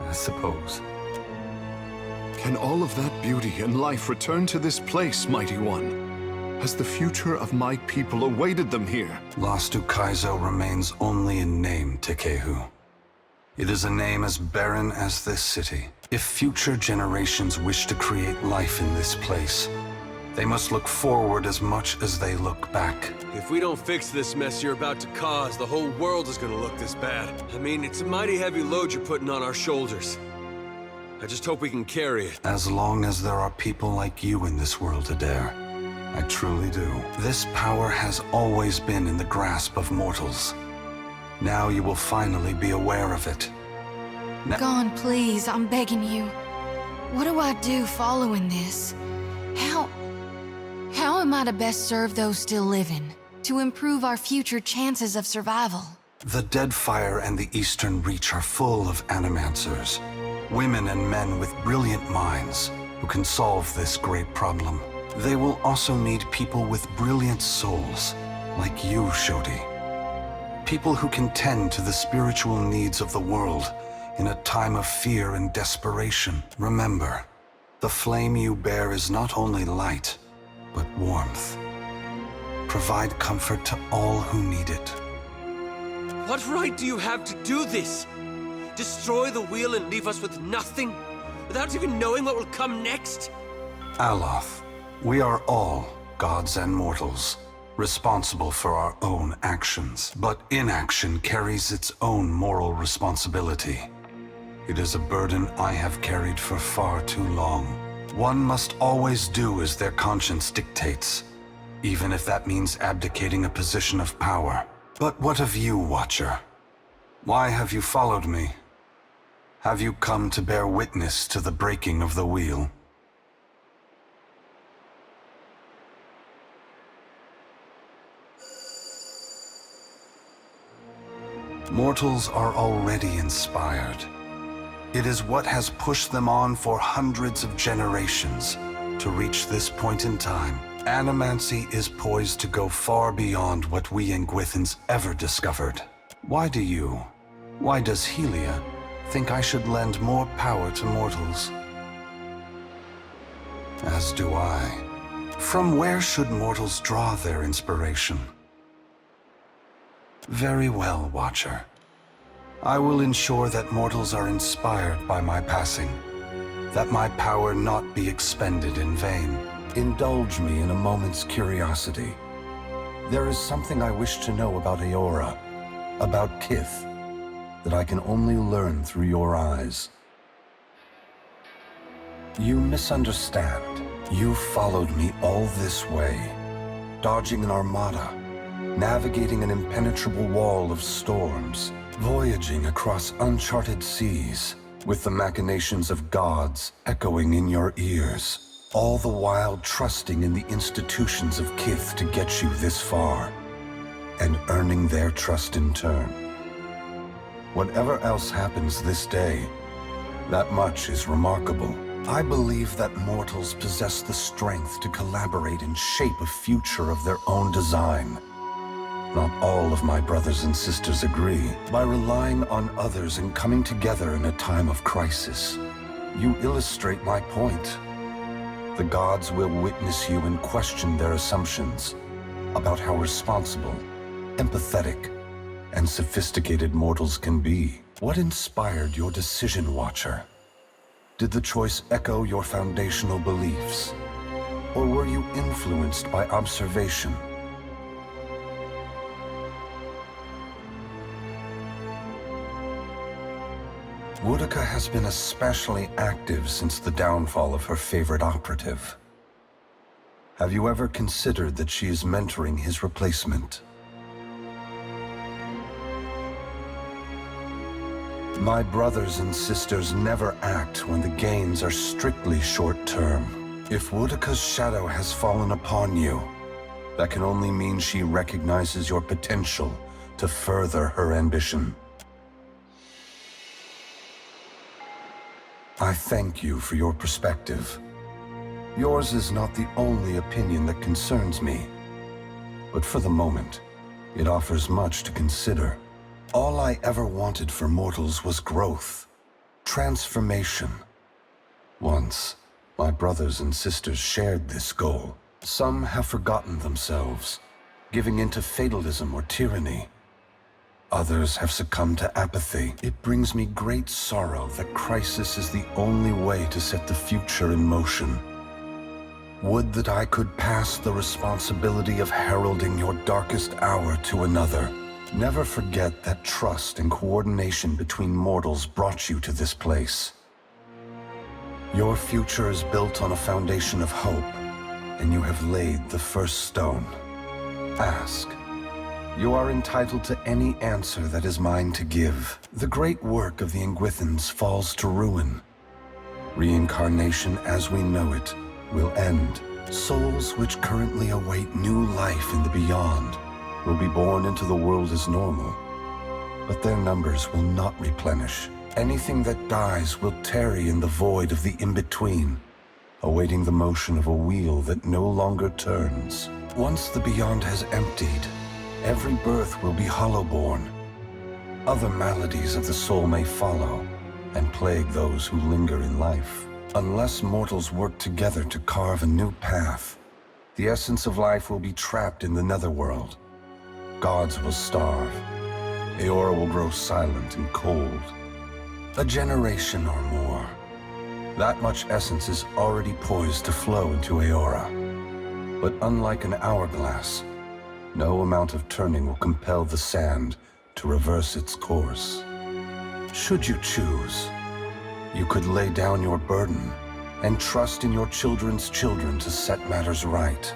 I suppose. Can all of that beauty and life return to this place, Mighty One? Has the future of my people awaited them here? Lost Ukaizo remains only in name, Tekehu. It is a name as barren as this city. If future generations wish to create life in this place, they must look forward as much as they look back. If we don't fix this mess you're about to cause, the whole world is gonna look this bad. I mean, it's a mighty heavy load you're putting on our shoulders. I just hope we can carry it. As long as there are people like you in this world, Adair, I truly do. This power has always been in the grasp of mortals. Now you will finally be aware of it. Gone, please, I'm begging you. What do I do following this? How am I to best serve those still living, to improve our future chances of survival? The Deadfire and the Eastern Reach are full of animancers, women and men with brilliant minds who can solve this great problem. They will also need people with brilliant souls, like you, Shodi. People who can tend to the spiritual needs of the world in a time of fear and desperation. Remember, the flame you bear is not only light, but warmth. Provide comfort to all who need it. What right do you have to do this? Destroy the wheel and leave us with nothing? Without even knowing what will come next? Aloth, we are all gods and mortals, responsible for our own actions. But inaction carries its own moral responsibility. It is a burden I have carried for far too long. One must always do as their conscience dictates, even if that means abdicating a position of power. But what of you, Watcher? Why have you followed me? Have you come to bear witness to the breaking of the wheel? Mortals are already inspired. It is what has pushed them on for hundreds of generations to reach this point in time. Animancy is poised to go far beyond what we Ingwithans ever discovered. Why does Helia think I should lend more power to mortals? As do I. From where should mortals draw their inspiration? Very well, Watcher. I will ensure that mortals are inspired by my passing, that my power not be expended in vain. Indulge me in a moment's curiosity. There is something I wish to know about Eora, about Kith, that I can only learn through your eyes. You misunderstand. You followed me all this way, dodging an armada, navigating an impenetrable wall of storms, voyaging across uncharted seas, with the machinations of gods echoing in your ears, all the while trusting in the institutions of Kith to get you this far, and earning their trust in turn. Whatever else happens this day, that much is remarkable. I believe that mortals possess the strength to collaborate and shape a future of their own design. Not all of my brothers and sisters agree. By relying on others and coming together in a time of crisis, you illustrate my point. The gods will witness you and question their assumptions about how responsible, empathetic, and sophisticated mortals can be. What inspired your decision, Watcher? Did the choice echo your foundational beliefs? Or were you influenced by observation? Boudica has been especially active since the downfall of her favorite operative. Have you ever considered that she is mentoring his replacement? My brothers and sisters never act when the gains are strictly short-term. If Boudica's shadow has fallen upon you, that can only mean she recognizes your potential to further her ambition. I thank you for your perspective. Yours is not the only opinion that concerns me, but for the moment, it offers much to consider. All I ever wanted for mortals was growth, transformation. Once, my brothers and sisters shared this goal. Some have forgotten themselves, giving into fatalism or tyranny. Others have succumbed to apathy. It brings me great sorrow that crisis is the only way to set the future in motion. Would that I could pass the responsibility of heralding your darkest hour to another. Never forget that trust and coordination between mortals brought you to this place. Your future is built on a foundation of hope, and you have laid the first stone. Ask. You are entitled to any answer that is mine to give. The great work of the Ingwithans falls to ruin. Reincarnation as we know it will end. Souls which currently await new life in the beyond will be born into the world as normal, but their numbers will not replenish. Anything that dies will tarry in the void of the in-between, awaiting the motion of a wheel that no longer turns. Once the beyond has emptied, every birth will be hollow-born. Other maladies of the soul may follow and plague those who linger in life. Unless mortals work together to carve a new path, the essence of life will be trapped in the netherworld. Gods will starve. Eora will grow silent and cold. A generation or more. That much essence is already poised to flow into Eora. But unlike an hourglass, no amount of turning will compel the sand to reverse its course. Should you choose, you could lay down your burden and trust in your children's children to set matters right.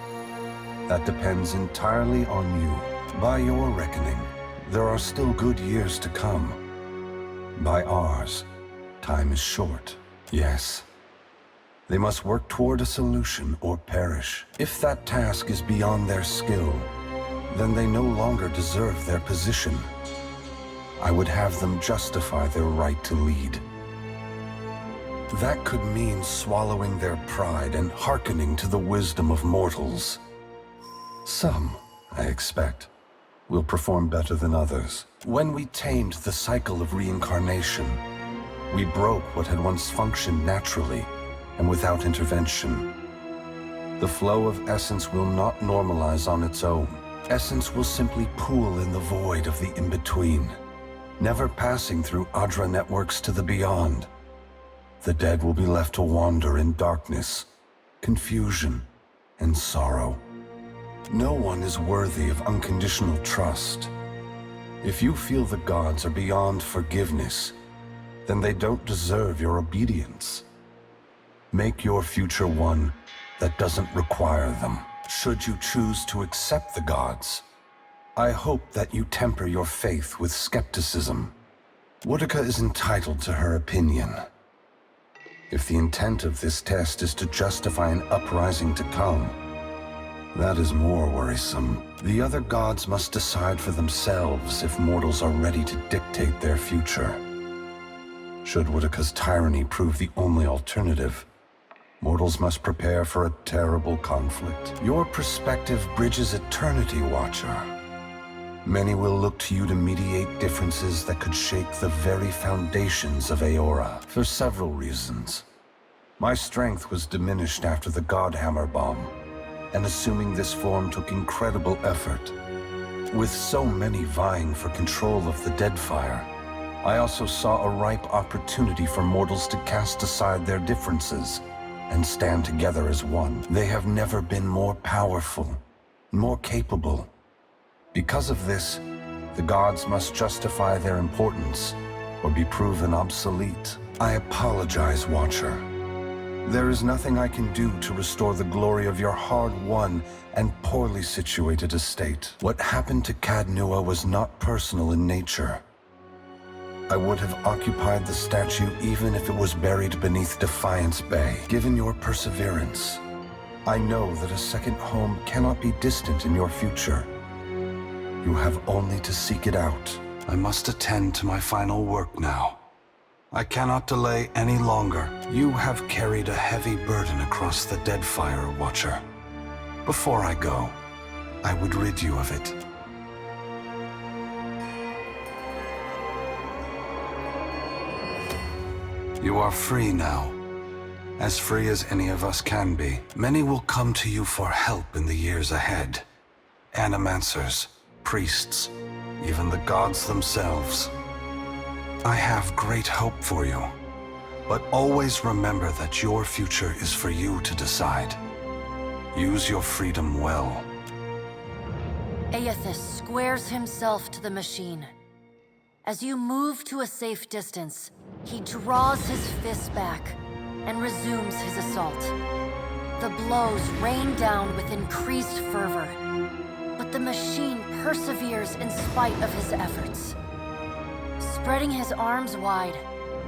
That depends entirely on you. By your reckoning, there are still good years to come. By ours, time is short. Yes. They must work toward a solution or perish. If that task is beyond their skill, then they no longer deserve their position. I would have them justify their right to lead. That could mean swallowing their pride and hearkening to the wisdom of mortals. Some, I expect, will perform better than others. When we tamed the cycle of reincarnation, we broke what had once functioned naturally and without intervention. The flow of essence will not normalize on its own. Essence will simply pool in the void of the in-between, never passing through Adra networks to the beyond. The dead will be left to wander in darkness, confusion, and sorrow. No one is worthy of unconditional trust. If you feel the gods are beyond forgiveness, then they don't deserve your obedience. Make your future one that doesn't require them. Should you choose to accept the gods, I hope that you temper your faith with skepticism. Boudica is entitled to her opinion. If the intent of this test is to justify an uprising to come, that is more worrisome. The other gods must decide for themselves if mortals are ready to dictate their future. Should Boudica's tyranny prove the only alternative, mortals must prepare for a terrible conflict. Your perspective bridges eternity, Watcher. Many will look to you to mediate differences that could shake the very foundations of Eora, for several reasons. My strength was diminished after the Godhammer bomb, and assuming this form took incredible effort. With so many vying for control of the Deadfire, I also saw a ripe opportunity for mortals to cast aside their differences and stand together as one. They have never been more powerful, more capable. Because of this, the gods must justify their importance or be proven obsolete. I apologize, Watcher. There is nothing I can do to restore the glory of your hard-won and poorly situated estate. What happened to Cadnua was not personal in nature. I would have occupied the statue even if it was buried beneath Defiance Bay. Given your perseverance, I know that a second home cannot be distant in your future. You have only to seek it out. I must attend to my final work now. I cannot delay any longer. You have carried a heavy burden across the Deadfire, Watcher. Before I go, I would rid you of it. You are free now. As free as any of us can be. Many will come to you for help in the years ahead. Animancers, priests, even the gods themselves. I have great hope for you, but always remember that your future is for you to decide. Use your freedom well. Aethys squares himself to the machine. As you move to a safe distance, he draws his fists back and resumes his assault. The blows rain down with increased fervor, but the machine perseveres in spite of his efforts. Spreading his arms wide,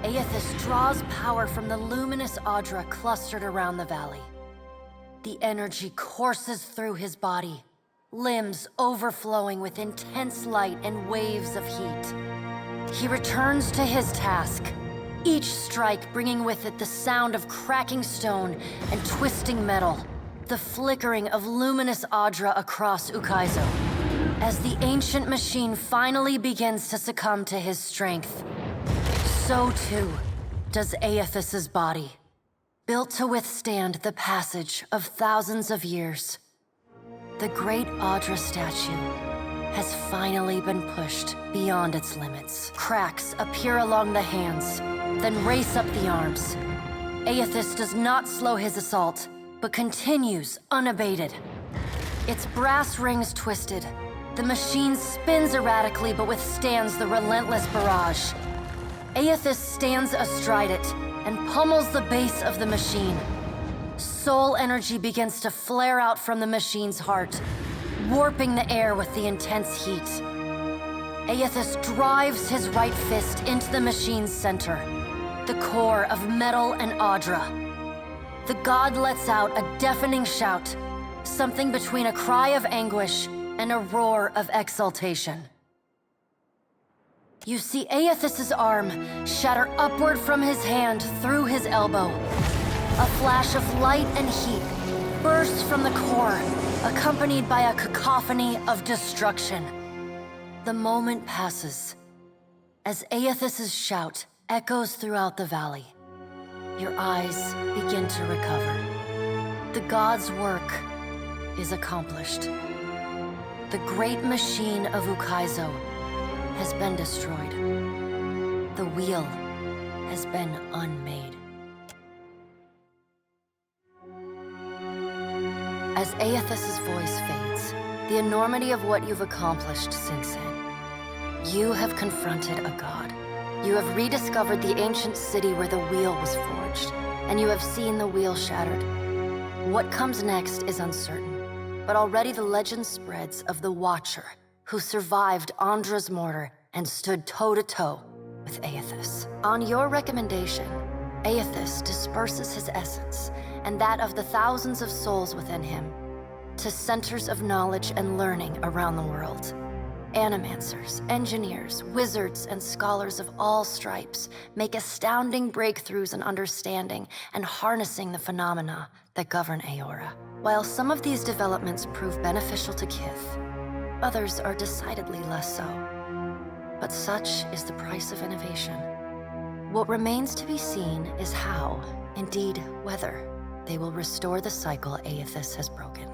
Aethys draws power from the luminous Audra clustered around the valley. The energy courses through his body, limbs overflowing with intense light and waves of heat. He returns to his task, each strike bringing with it the sound of cracking stone and twisting metal, the flickering of luminous Audra across Ukaizo. As the ancient machine finally begins to succumb to his strength, so too does Aethys's body, built to withstand the passage of thousands of years. The great Audra statue has finally been pushed beyond its limits. Cracks appear along the hands, then race up the arms. Aethys does not slow his assault, but continues unabated. Its brass rings twisted, the machine spins erratically but withstands the relentless barrage. Aethys stands astride it and pummels the base of the machine. Soul energy begins to flare out from the machine's heart, warping the air with the intense heat. Aethys drives his right fist into the machine's center, the core of metal and Audra. The god lets out a deafening shout, something between a cry of anguish and a roar of exultation. You see Aethys's arm shatter upward from his hand through his elbow. A flash of light and heat bursts from the core, accompanied by a cacophony of destruction. The moment passes as Aethys's shout echoes throughout the valley. Your eyes begin to recover. The god's work is accomplished. The great machine of Ukaizo has been destroyed. The wheel has been unmade. As Aethys's voice fades, the enormity of what you've accomplished sinks in. You have confronted a god. You have rediscovered the ancient city where the wheel was forged, and you have seen the wheel shattered. What comes next is uncertain, but already the legend spreads of the Watcher who survived Andra's mortar and stood toe-to-toe with Aethys. On your recommendation, Aethys disperses his essence and that of the thousands of souls within him to centers of knowledge and learning around the world. Animancers, engineers, wizards, and scholars of all stripes make astounding breakthroughs in understanding and harnessing the phenomena that govern Aora. While some of these developments prove beneficial to Kith, others are decidedly less so. But such is the price of innovation. What remains to be seen is how, indeed whether, they will restore the cycle Aethys has broken.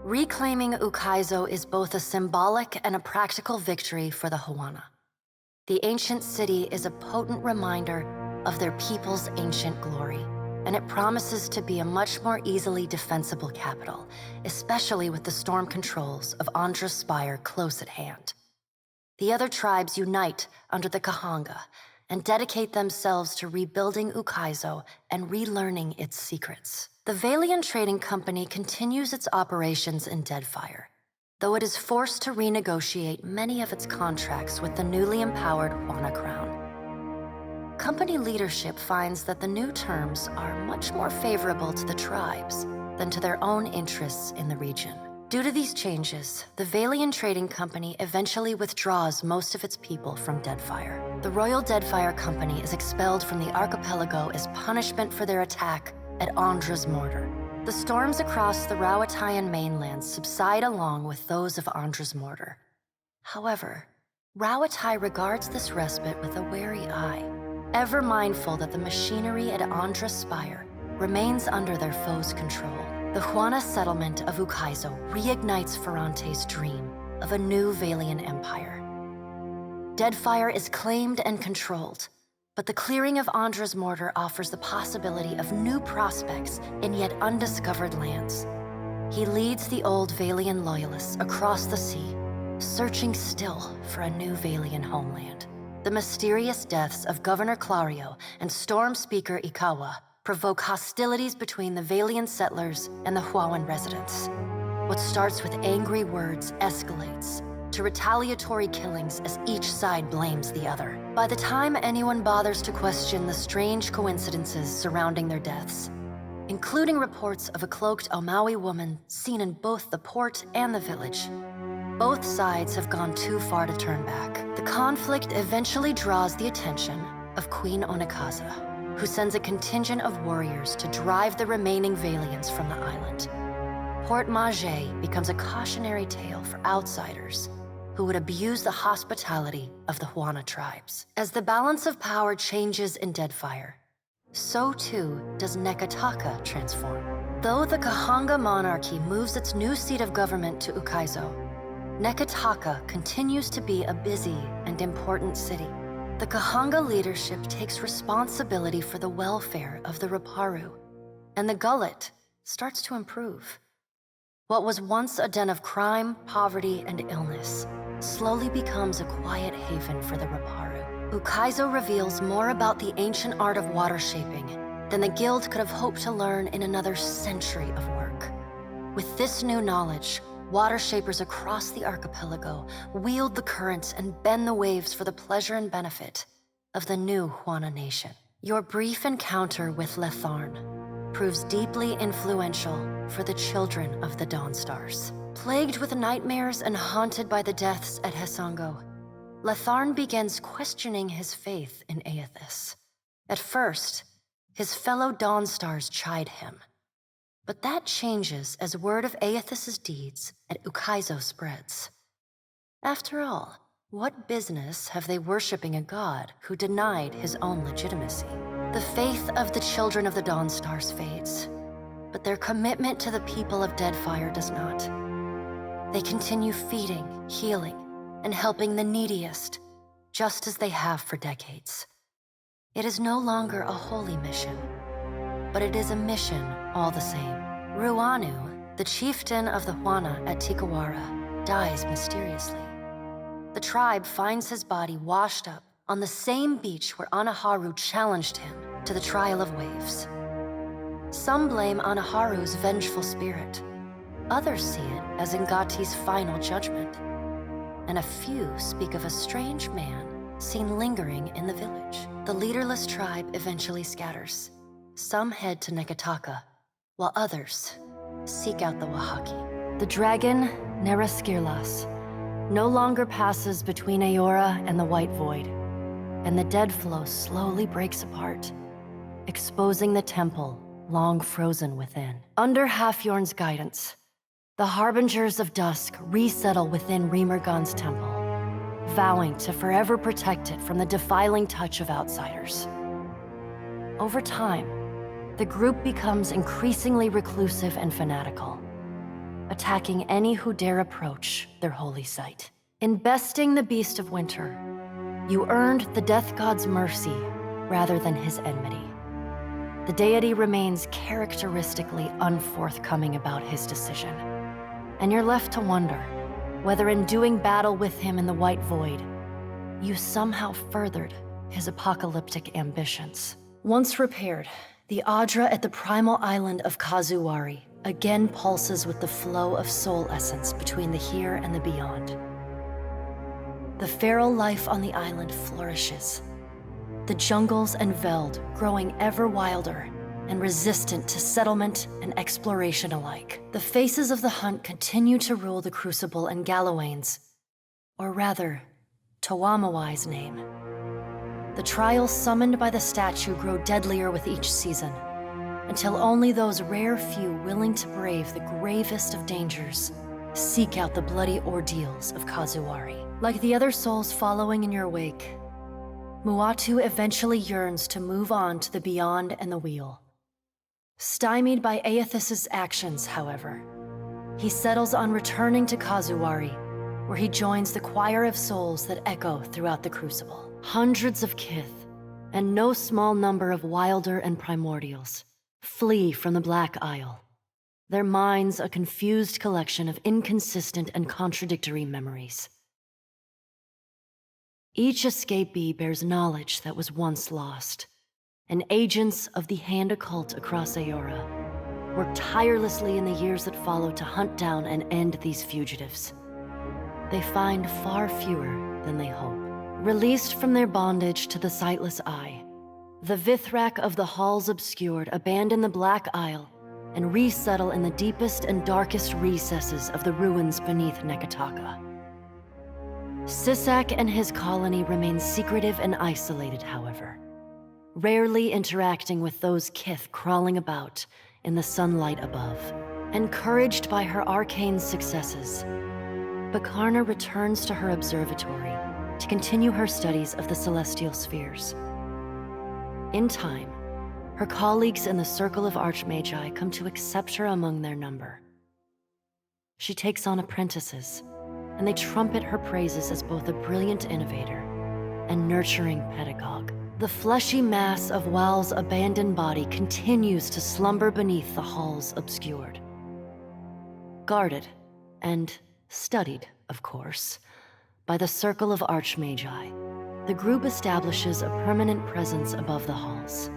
Reclaiming Ukaizo is both a symbolic and a practical victory for the Huana. The ancient city is a potent reminder of their people's ancient glory, and it promises to be a much more easily defensible capital, especially with the storm controls of Andra's Spire close at hand. The other tribes unite under the Kahanga and dedicate themselves to rebuilding Ukaizo and relearning its secrets. The Valian Trading Company continues its operations in Deadfire, though it is forced to renegotiate many of its contracts with the newly empowered Huana Crown. Company leadership finds that the new terms are much more favorable to the tribes than to their own interests in the region. Due to these changes, the Valian Trading Company eventually withdraws most of its people from Deadfire. The Royal Deadfire Company is expelled from the archipelago as punishment for their attack at Andra's Mortar. The storms across the Rawatayan mainland subside along with those of Andra's Mortar. However, Rawatai regards this respite with a wary eye, ever mindful that the machinery at Andra's Spire remains under their foes' control. The Huana settlement of Ukaizo reignites Ferrante's dream of a new Valian empire. Deadfire is claimed and controlled, but the clearing of Andra's Mortar offers the possibility of new prospects in yet undiscovered lands. He leads the old Valian loyalists across the sea, searching still for a new Valian homeland. The mysterious deaths of Governor Clario and Storm Speaker Ikawa provoke hostilities between the Valian settlers and the Huawan residents. What starts with angry words escalates to retaliatory killings as each side blames the other. By the time anyone bothers to question the strange coincidences surrounding their deaths, including reports of a cloaked Omawi woman seen in both the port and the village, both sides have gone too far to turn back. The conflict eventually draws the attention of Queen Onikaza, who sends a contingent of warriors to drive the remaining Valians from the island. Port Mage becomes a cautionary tale for outsiders who would abuse the hospitality of the Huana tribes. As the balance of power changes in Deadfire, so too does Nekataka transform. Though the Kahanga monarchy moves its new seat of government to Ukaizo, Nekataka continues to be a busy and important city. The Kahanga leadership takes responsibility for the welfare of the Raparu, and the gullet starts to improve. What was once a den of crime, poverty, and illness slowly becomes a quiet haven for the Raparu. Ukaizo reveals more about the ancient art of water shaping than the guild could have hoped to learn in another century of work. With this new knowledge, water shapers across the archipelago wield the currents and bend the waves for the pleasure and benefit of the new Huana nation. Your brief encounter with Letharn proves deeply influential for the children of the Dawnstars. Plagued with nightmares and haunted by the deaths at Hesango, Letharn begins questioning his faith in Aethys. At first, his fellow Dawnstars chide him, but that changes as word of Aethys' deeds at Ukaizo spreads. After all, what business have they worshipping a god who denied his own legitimacy? The faith of the children of the Dawnstars fades, but their commitment to the people of Deadfire does not. They continue feeding, healing, and helping the neediest, just as they have for decades. It is no longer a holy mission, but it is a mission all the same. Ruanu, the chieftain of the Huana at Tikawara, dies mysteriously. The tribe finds his body washed up on the same beach where Anaharu challenged him to the trial of waves. Some blame Anaharu's vengeful spirit. Others see it as Ngati's final judgment. And a few speak of a strange man seen lingering in the village. The leaderless tribe eventually scatters. Some head to Nekataka, while others seek out the Wahaki. The dragon, Neraskirlas, no longer passes between Aora and the White Void, and the dead flow slowly breaks apart, exposing the temple long frozen within. Under Halfyorn's guidance, the Harbingers of Dusk resettle within Remergon's temple, vowing to forever protect it from the defiling touch of outsiders. Over time, the group becomes increasingly reclusive and fanatical, attacking any who dare approach their holy site. In besting the Beast of Winter, You earned the Death God's mercy rather than his enmity. The deity remains characteristically unforthcoming about his decision, and you're left to wonder whether in doing battle with him in the White Void, you somehow furthered his apocalyptic ambitions. Once repaired, the Adra at the primal island of Kazuwari again pulses with the flow of soul essence between the here and the beyond. The feral life on the island flourishes, the jungles and veld growing ever wilder and resistant to settlement and exploration alike. The faces of the hunt continue to rule the Crucible and Galawain's, or rather, Tawamawai's name. The trials summoned by the statue grow deadlier with each season, until only those rare few willing to brave the gravest of dangers seek out the bloody ordeals of Kazuwari. Like the other souls following in your wake, Muatu eventually yearns to move on to the beyond and the wheel. Stymied by Aethys's actions, however, he settles on returning to Kazuwari, where he joins the choir of souls that echo throughout the Crucible. Hundreds of Kith, and no small number of Wilder and Primordials, flee from the Black Isle, their minds a confused collection of inconsistent and contradictory memories. Each escapee bears knowledge that was once lost, and agents of the Hand Occult across Aora work tirelessly in the years that follow to hunt down and end these fugitives. They find far fewer than they hope. Released from their bondage to the sightless eye, the Vithrak of the Halls Obscured abandon the Black Isle and resettle in the deepest and darkest recesses of the ruins beneath Nekataka. Sisak and his colony remain secretive and isolated, however, rarely interacting with those Kith crawling about in the sunlight above. Encouraged by her arcane successes, Bakarna returns to her observatory to continue her studies of the celestial spheres. In time, her colleagues in the Circle of Archmagi come to accept her among their number. She takes on apprentices, and they trumpet her praises as both a brilliant innovator and nurturing pedagogue. The fleshy mass of Wal's abandoned body continues to slumber beneath the Halls Obscured. Guarded, and studied, of course, by the Circle of Archmagi, the group establishes a permanent presence above the halls.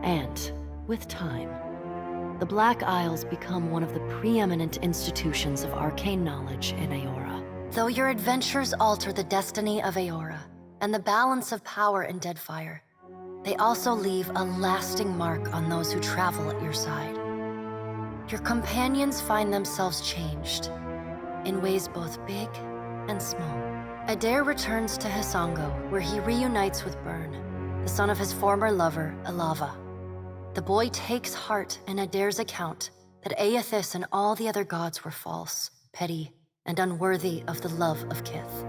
And, with time, the Black Isles become one of the preeminent institutions of arcane knowledge in Aora. Though your adventures alter the destiny of Aora and the balance of power in Deadfire, they also leave a lasting mark on those who travel at your side. Your companions find themselves changed, in ways both big and small. Adair returns to Hisango, where he reunites with Byrne, the son of his former lover, Alava. The boy takes heart in Adair's account that Aethys and all the other gods were false, petty, and unworthy of the love of Kith.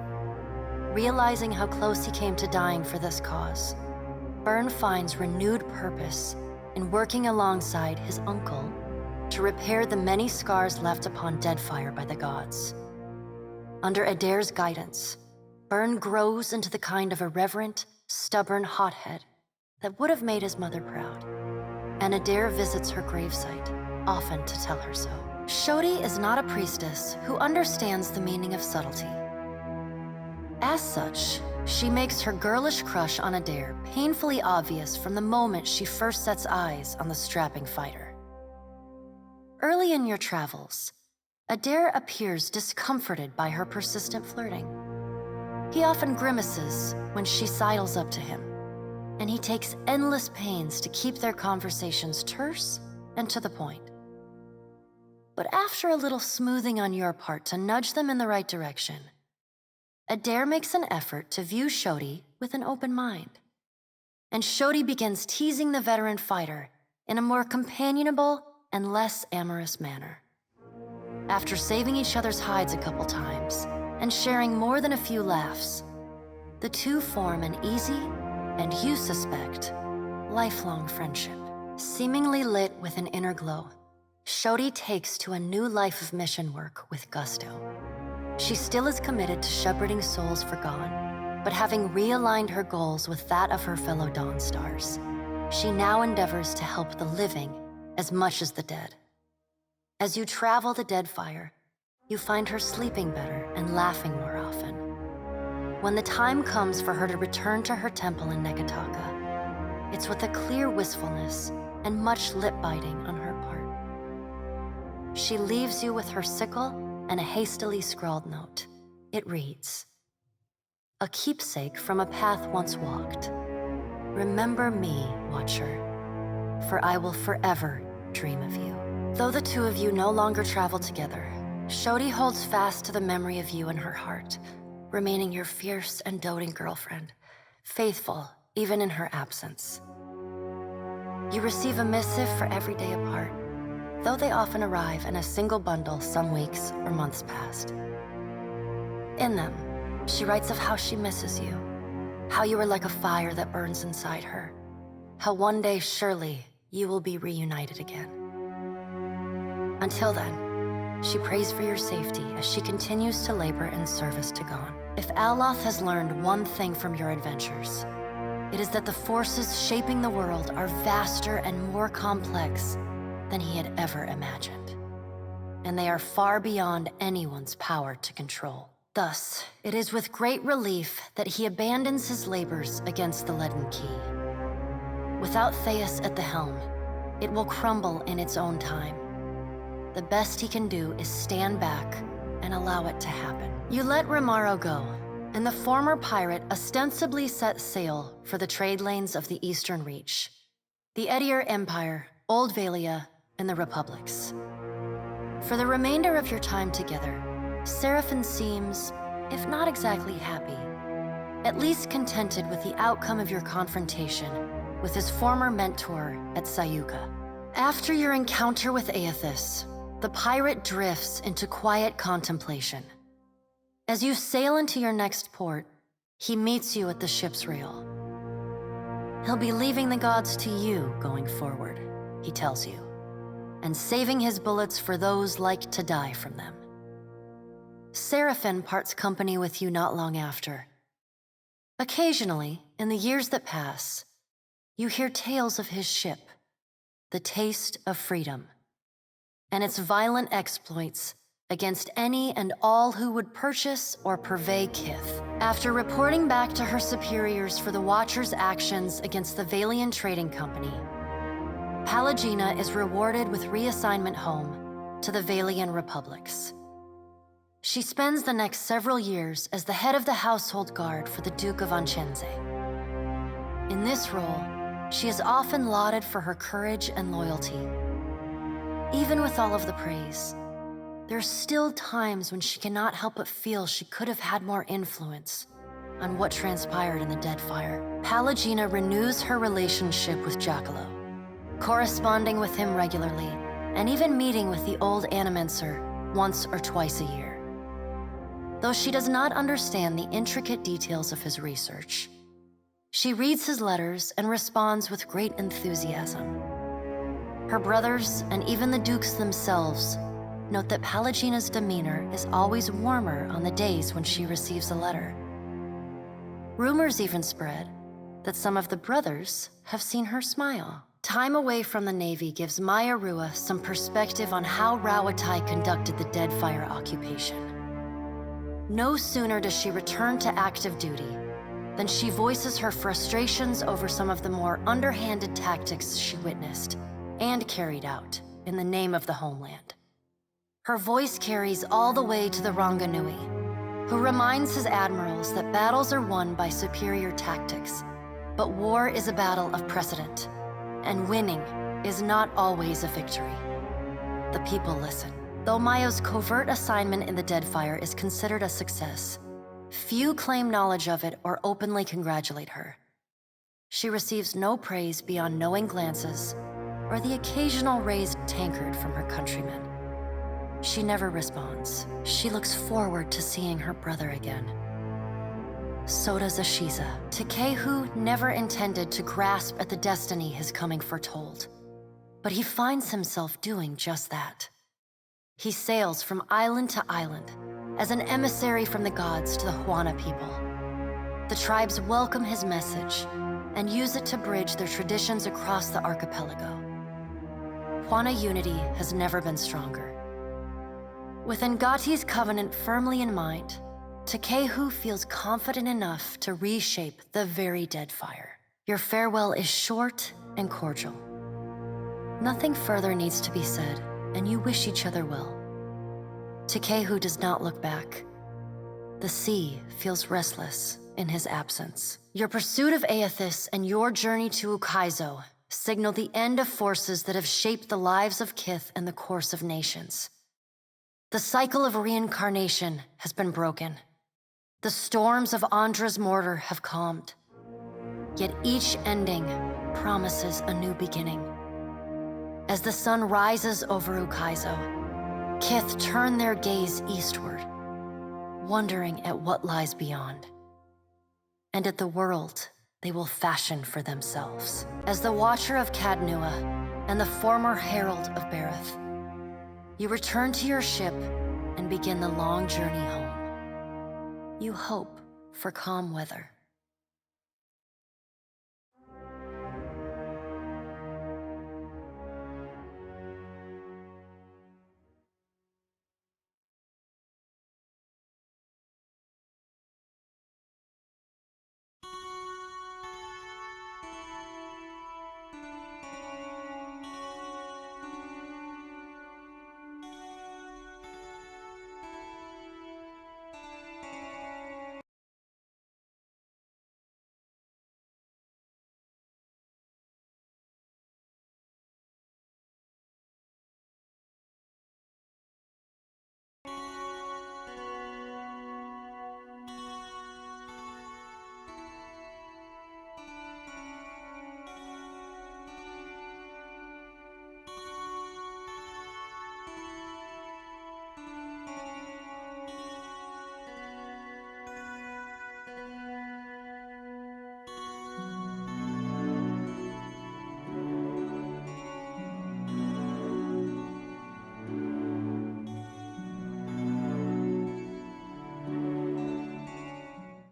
Realizing how close he came to dying for this cause, Byrne finds renewed purpose in working alongside his uncle to repair the many scars left upon Deadfire by the gods. Under Adair's guidance, Byrne grows into the kind of irreverent, stubborn hothead that would have made his mother proud, and Adair visits her gravesite, often to tell her so. Shodi is not a priestess who understands the meaning of subtlety. As such, she makes her girlish crush on Adair painfully obvious from the moment she first sets eyes on the strapping fighter. Early in your travels, Adair appears discomforted by her persistent flirting. He often grimaces when she sidles up to him, and he takes endless pains to keep their conversations terse and to the point. But after a little smoothing on your part to nudge them in the right direction, Adair makes an effort to view Shodi with an open mind. And Shodi begins teasing the veteran fighter in a more companionable and less amorous manner. After saving each other's hides a couple times and sharing more than a few laughs, the two form an easy, and you suspect, lifelong friendship. Seemingly lit with an inner glow, Shodi takes to a new life of mission work with gusto. She still is committed to shepherding souls forgone, But having realigned her goals with that of her fellow Dawn Stars, she now endeavors to help the living as much as the dead. As you travel the Deadfire, you find her sleeping better and laughing more often. When the time comes for her to return to her temple in Negataka, it's with a clear wistfulness and much lip-biting on her part. She leaves you with her sickle and a hastily scrawled note. It reads, "A keepsake from a path once walked. Remember me, Watcher, for I will forever dream of you." Though the two of you no longer travel together, Shodi holds fast to the memory of you in her heart, remaining your fierce and doting girlfriend, faithful even in her absence. You receive a missive for every day apart, though they often arrive in a single bundle some weeks or months past. In them, she writes of how she misses you, how you are like a fire that burns inside her, how one day surely you will be reunited again. Until then, she prays for your safety as she continues to labor in service to Gon. If Aloth has learned one thing from your adventures, it is that the forces shaping the world are vaster and more complex than he had ever imagined. And they are far beyond anyone's power to control. Thus, it is with great relief that he abandons his labors against the Leaden Key. Without Theus at the helm, it will crumble in its own time. The best he can do is stand back and allow it to happen. You let Romaro go, and the former pirate ostensibly set sail for the trade lanes of the Eastern Reach, the Edier Empire, Old Valia, and the Republics. For the remainder of your time together, Seraphon seems, if not exactly happy, at least contented with the outcome of your confrontation with his former mentor at Sayuka. After your encounter with Aethys, the pirate drifts into quiet contemplation. As you sail into your next port, he meets you at the ship's rail. He'll be leaving the gods to you going forward, he tells you, and saving his bullets for those like to die from them. Seraphon parts company with you not long after. Occasionally, in the years that pass, you hear tales of his ship, the Taste of Freedom, and its violent exploits against any and all who would purchase or purvey Kith. After reporting back to her superiors for the Watcher's actions against the Valian Trading Company, Pallegina is rewarded with reassignment home to the Valian Republics. She spends the next several years as the head of the household guard for the Duke of Anchenze. In this role, she is often lauded for her courage and loyalty. Even with all of the praise, there are still times when she cannot help but feel she could have had more influence on what transpired in the Deadfire. Pallegina renews her relationship with Giacomo, corresponding with him regularly, and even meeting with the old Animencer once or twice a year. Though she does not understand the intricate details of his research, she reads his letters and responds with great enthusiasm. Her brothers, and even the dukes themselves, note that Pallegina's demeanor is always warmer on the days when she receives a letter. Rumors even spread that some of the brothers have seen her smile. Time away from the Navy gives Maya Rua some perspective on how Rawatai conducted the Deadfire occupation. No sooner does she return to active duty than she voices her frustrations over some of the more underhanded tactics she witnessed and carried out in the name of the homeland. Her voice carries all the way to the Ranganui, who reminds his admirals that battles are won by superior tactics, but war is a battle of precedent, and winning is not always a victory. The people listen. Though Maya's covert assignment in the Deadfire is considered a success, few claim knowledge of it or openly congratulate her. She receives no praise beyond knowing glances or the occasional raised tankard from her countrymen. She never responds. She looks forward to seeing her brother again. So does Ashiza. Takehu never intended to grasp at the destiny his coming foretold, but he finds himself doing just that. He sails from island to island as an emissary from the gods to the Huana people. The tribes welcome his message and use it to bridge their traditions across the archipelago. Juana unity has never been stronger. With Ngati's covenant firmly in mind, Takehu feels confident enough to reshape the very Deadfire. Your farewell is short and cordial. Nothing further needs to be said, and you wish each other well. Takehu does not look back. The sea feels restless in his absence. Your pursuit of Aethys and your journey to Ukaizo signal the end of forces that have shaped the lives of Kith and the course of nations. The cycle of reincarnation has been broken. The storms of Andra's mortar have calmed. Yet each ending promises a new beginning. As the sun rises over Ukaizo, Kith turn their gaze eastward, wondering at what lies beyond, and at the world they will fashion for themselves. As the Watcher of Cadnua and the former Herald of Bareth, you return to your ship and begin the long journey home. You hope for calm weather.